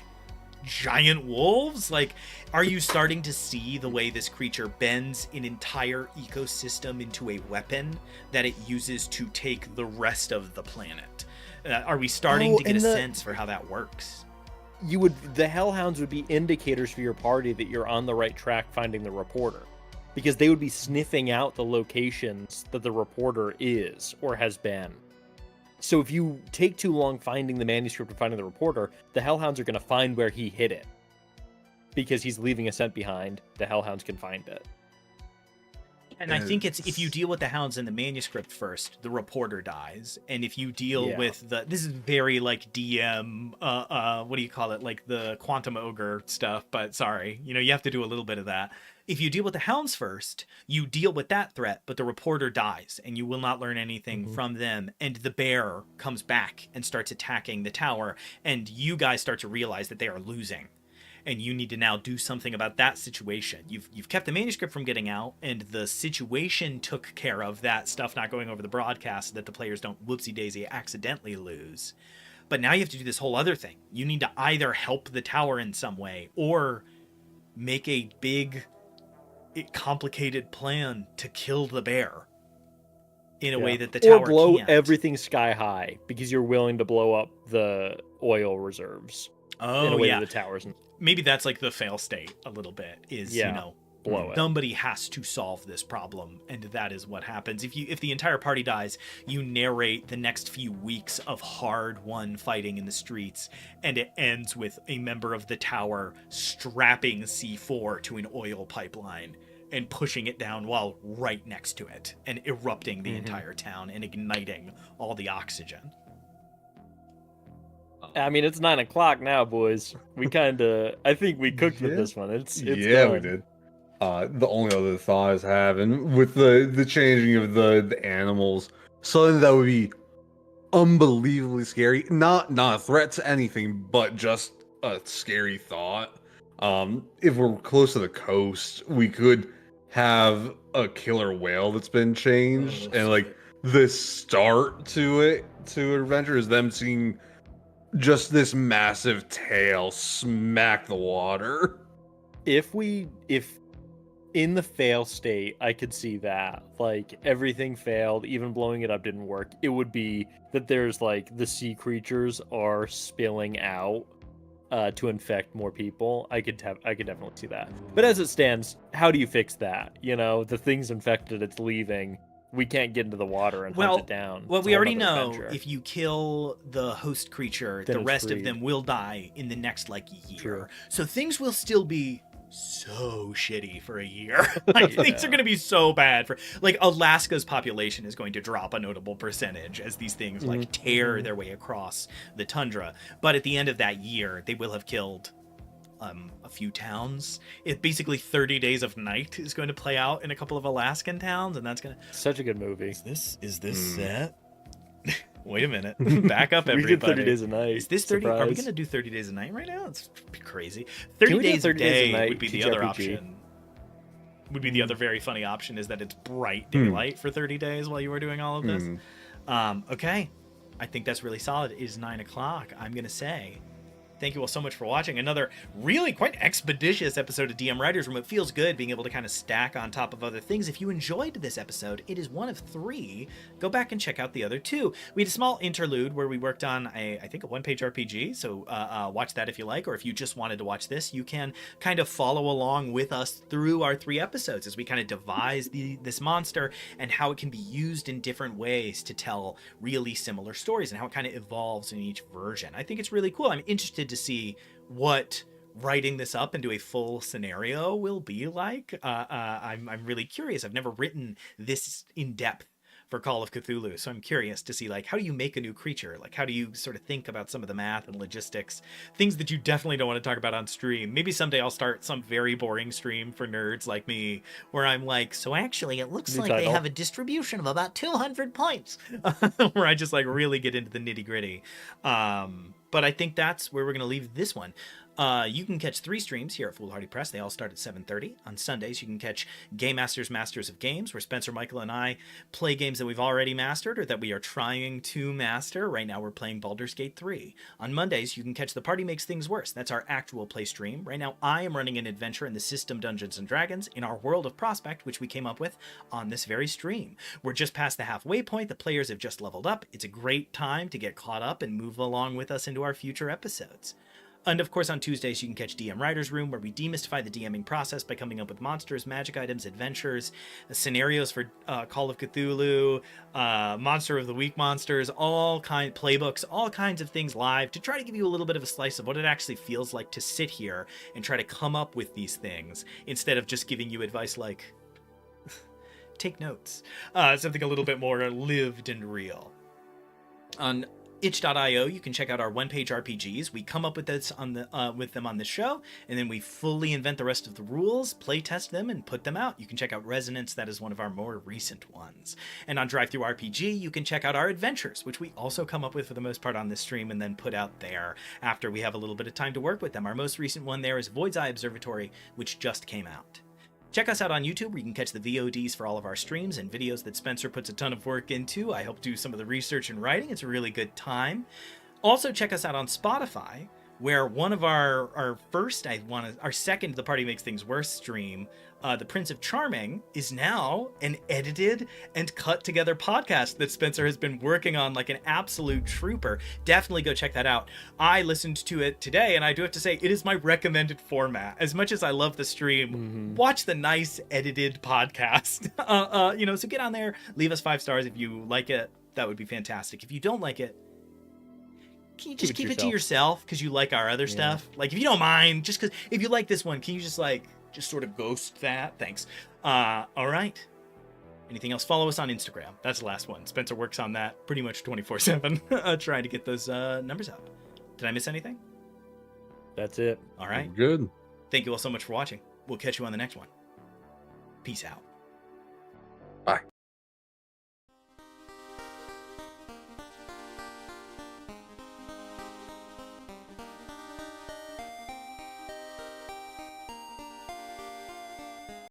giant wolves? Like, are you starting to see the way this creature bends an entire ecosystem into a weapon that it uses to take the rest of the planet? Are we starting to get a sense for how that works? The hellhounds would be indicators for your party that you're on the right track finding the reporter, because they would be sniffing out the locations that the reporter is or has been. So if you take too long finding the manuscript and finding the reporter, the hellhounds are going to find where he hid it. Because he's leaving a scent behind, the hellhounds can find it. And I think it's, if you deal with the hounds in the manuscript first, the reporter dies. And if you deal with this is very like DM, what do you call it? Like the Quantum Ogre stuff, but sorry, you have to do a little bit of that. If you deal with the hounds first, you deal with that threat, but the reporter dies and you will not learn anything from them. And the bear comes back and starts attacking the tower. And you guys start to realize that they are losing. And you need to now do something about that situation. You've kept the manuscript from getting out, and the situation took care of that stuff not going over the broadcast so that the players don't whoopsie-daisy accidentally lose. But now you have to do this whole other thing. You need to either help the tower in some way or make a big, complicated plan to kill the bear in a way that the tower or blow can't. everything sky high because you're willing to blow up the oil reserves. In a way that the towers. Maybe that's like the fail state a little bit is, blow it. Somebody has to solve this problem, and that is what happens. If the entire party dies, you narrate the next few weeks of hard-won fighting in the streets, and it ends with a member of the tower strapping C4 to an oil pipeline and pushing it down while right next to it, and erupting the entire town and igniting all the oxygen. I mean, it's 9 o'clock now, boys. I think we cooked with this one. It's yeah, done. we did. The only other thought I was having with the changing of the animals, something that would be unbelievably scary. Not a threat to anything, but just a scary thought. If we're close to the coast, we could have a killer whale that's been changed, and like the start to adventure is them seeing just this massive tail smack the water. If in the fail state, I could see that. Like, everything failed, even blowing it up didn't work. It would be that there's, like, the sea creatures are spilling out to infect more people. I could definitely see that. But as it stands, how do you fix that? The thing's infected, it's leaving. We can't get into the water and hunt it down. Well, we already know if you kill the host creature, then the rest of them will die in the next, year. True. So things will still be so shitty for a year. Things are going to be so bad for... Alaska's population is going to drop a notable percentage as these things, tear their way across the tundra. But at the end of that year, they will have killed... a few towns. It basically 30 Days of Night is going to play out in a couple of Alaskan towns, and that's gonna such a good movie. Is this set? Wait a minute. Back up, everybody. We did 30 Days a Night. Is this 30? Are we gonna do 30 Days a Night right now? It's crazy. 30 Days a Day would be the other option. Would be the other very funny option, is that it's bright daylight for 30 days while you are doing all of this. Okay. I think that's really solid. It is 9 o'clock. I'm gonna say thank you all so much for watching another really quite expeditious episode of DM Writers Room. It feels good being able to kind of stack on top of other things. If you enjoyed this episode, it is one of 3. Go back and check out the other 2. We had a small interlude where we worked on I think a one-page RPG, so watch that if you like, or if you just wanted to watch this, you can kind of follow along with us through our 3 episodes as we kind of devise this monster and how it can be used in different ways to tell really similar stories and how it kind of evolves in each version. I think it's really cool. I'm interested to see what writing this up into a full scenario will be like. I'm really curious. I've never written this in depth for Call of Cthulhu, so I'm curious to see how do you make a new creature? How do you sort of think about some of the math and logistics, things that you definitely don't want to talk about on stream. Maybe someday I'll start some very boring stream for nerds like me where I'm so actually it looks like they have a distribution of about 200 points where I just really get into the nitty gritty. But I think that's where we're going to leave this one. You can catch 3 streams here at Foolhardy Press. They all start at 7:30. On Sundays, you can catch Game Masters Masters of Games, where Spencer, Michael, and I play games that we've already mastered or that we are trying to master. Right now, we're playing Baldur's Gate 3. On Mondays, you can catch The Party Makes Things Worse. That's our actual play stream. Right now, I am running an adventure in the system Dungeons & Dragons in our world of Prospect, which we came up with on this very stream. We're just past the halfway point. The players have just leveled up. It's a great time to get caught up and move along with us into our future episodes. And of course, on Tuesdays, you can catch DM Writer's Room, where we demystify the DMing process by coming up with monsters, magic items, adventures, scenarios for Call of Cthulhu, Monster of the Week monsters, playbooks, all kinds of things live to try to give you a little bit of a slice of what it actually feels like to sit here and try to come up with these things instead of just giving you advice like, take notes. Something a little bit more lived and real. On itch.io, you can check out our one-page RPGs. We come up with this with them on this show, and then we fully invent the rest of the rules, play test them, and put them out. You can check out Resonance. That is one of our more recent ones. And on DriveThruRPG, you can check out our adventures, which we also come up with for the most part on this stream and then put out there after we have a little bit of time to work with them. Our most recent one there is Void's Eye Observatory, which just came out. Check us out on YouTube, where you can catch the VODs for all of our streams and videos that Spencer puts a ton of work into. I help do some of the research and writing. It's a really good time. Also, check us out on Spotify, where one of our second The Party Makes Things Worse stream, The Prince of Charming, is now an edited and cut together podcast that Spencer has been working on like an absolute trooper. Definitely go check that out. I listened to it today, and I do have to say it is my recommended format. As much as I love the stream, watch the nice edited podcast. So get on there, leave us 5 stars if you like it. That would be fantastic. If you don't like it, can you just keep it to yourself because you like our other stuff? Like, if you don't mind, just because if you like this one, can you just sort of ghost that? Thanks. All right. Anything else? Follow us on Instagram. That's the last one. Spencer works on that pretty much 24/7, trying to get those numbers up. Did I miss anything? That's it. All right. Good. Thank you all so much for watching. We'll catch you on the next one. Peace out. Bye.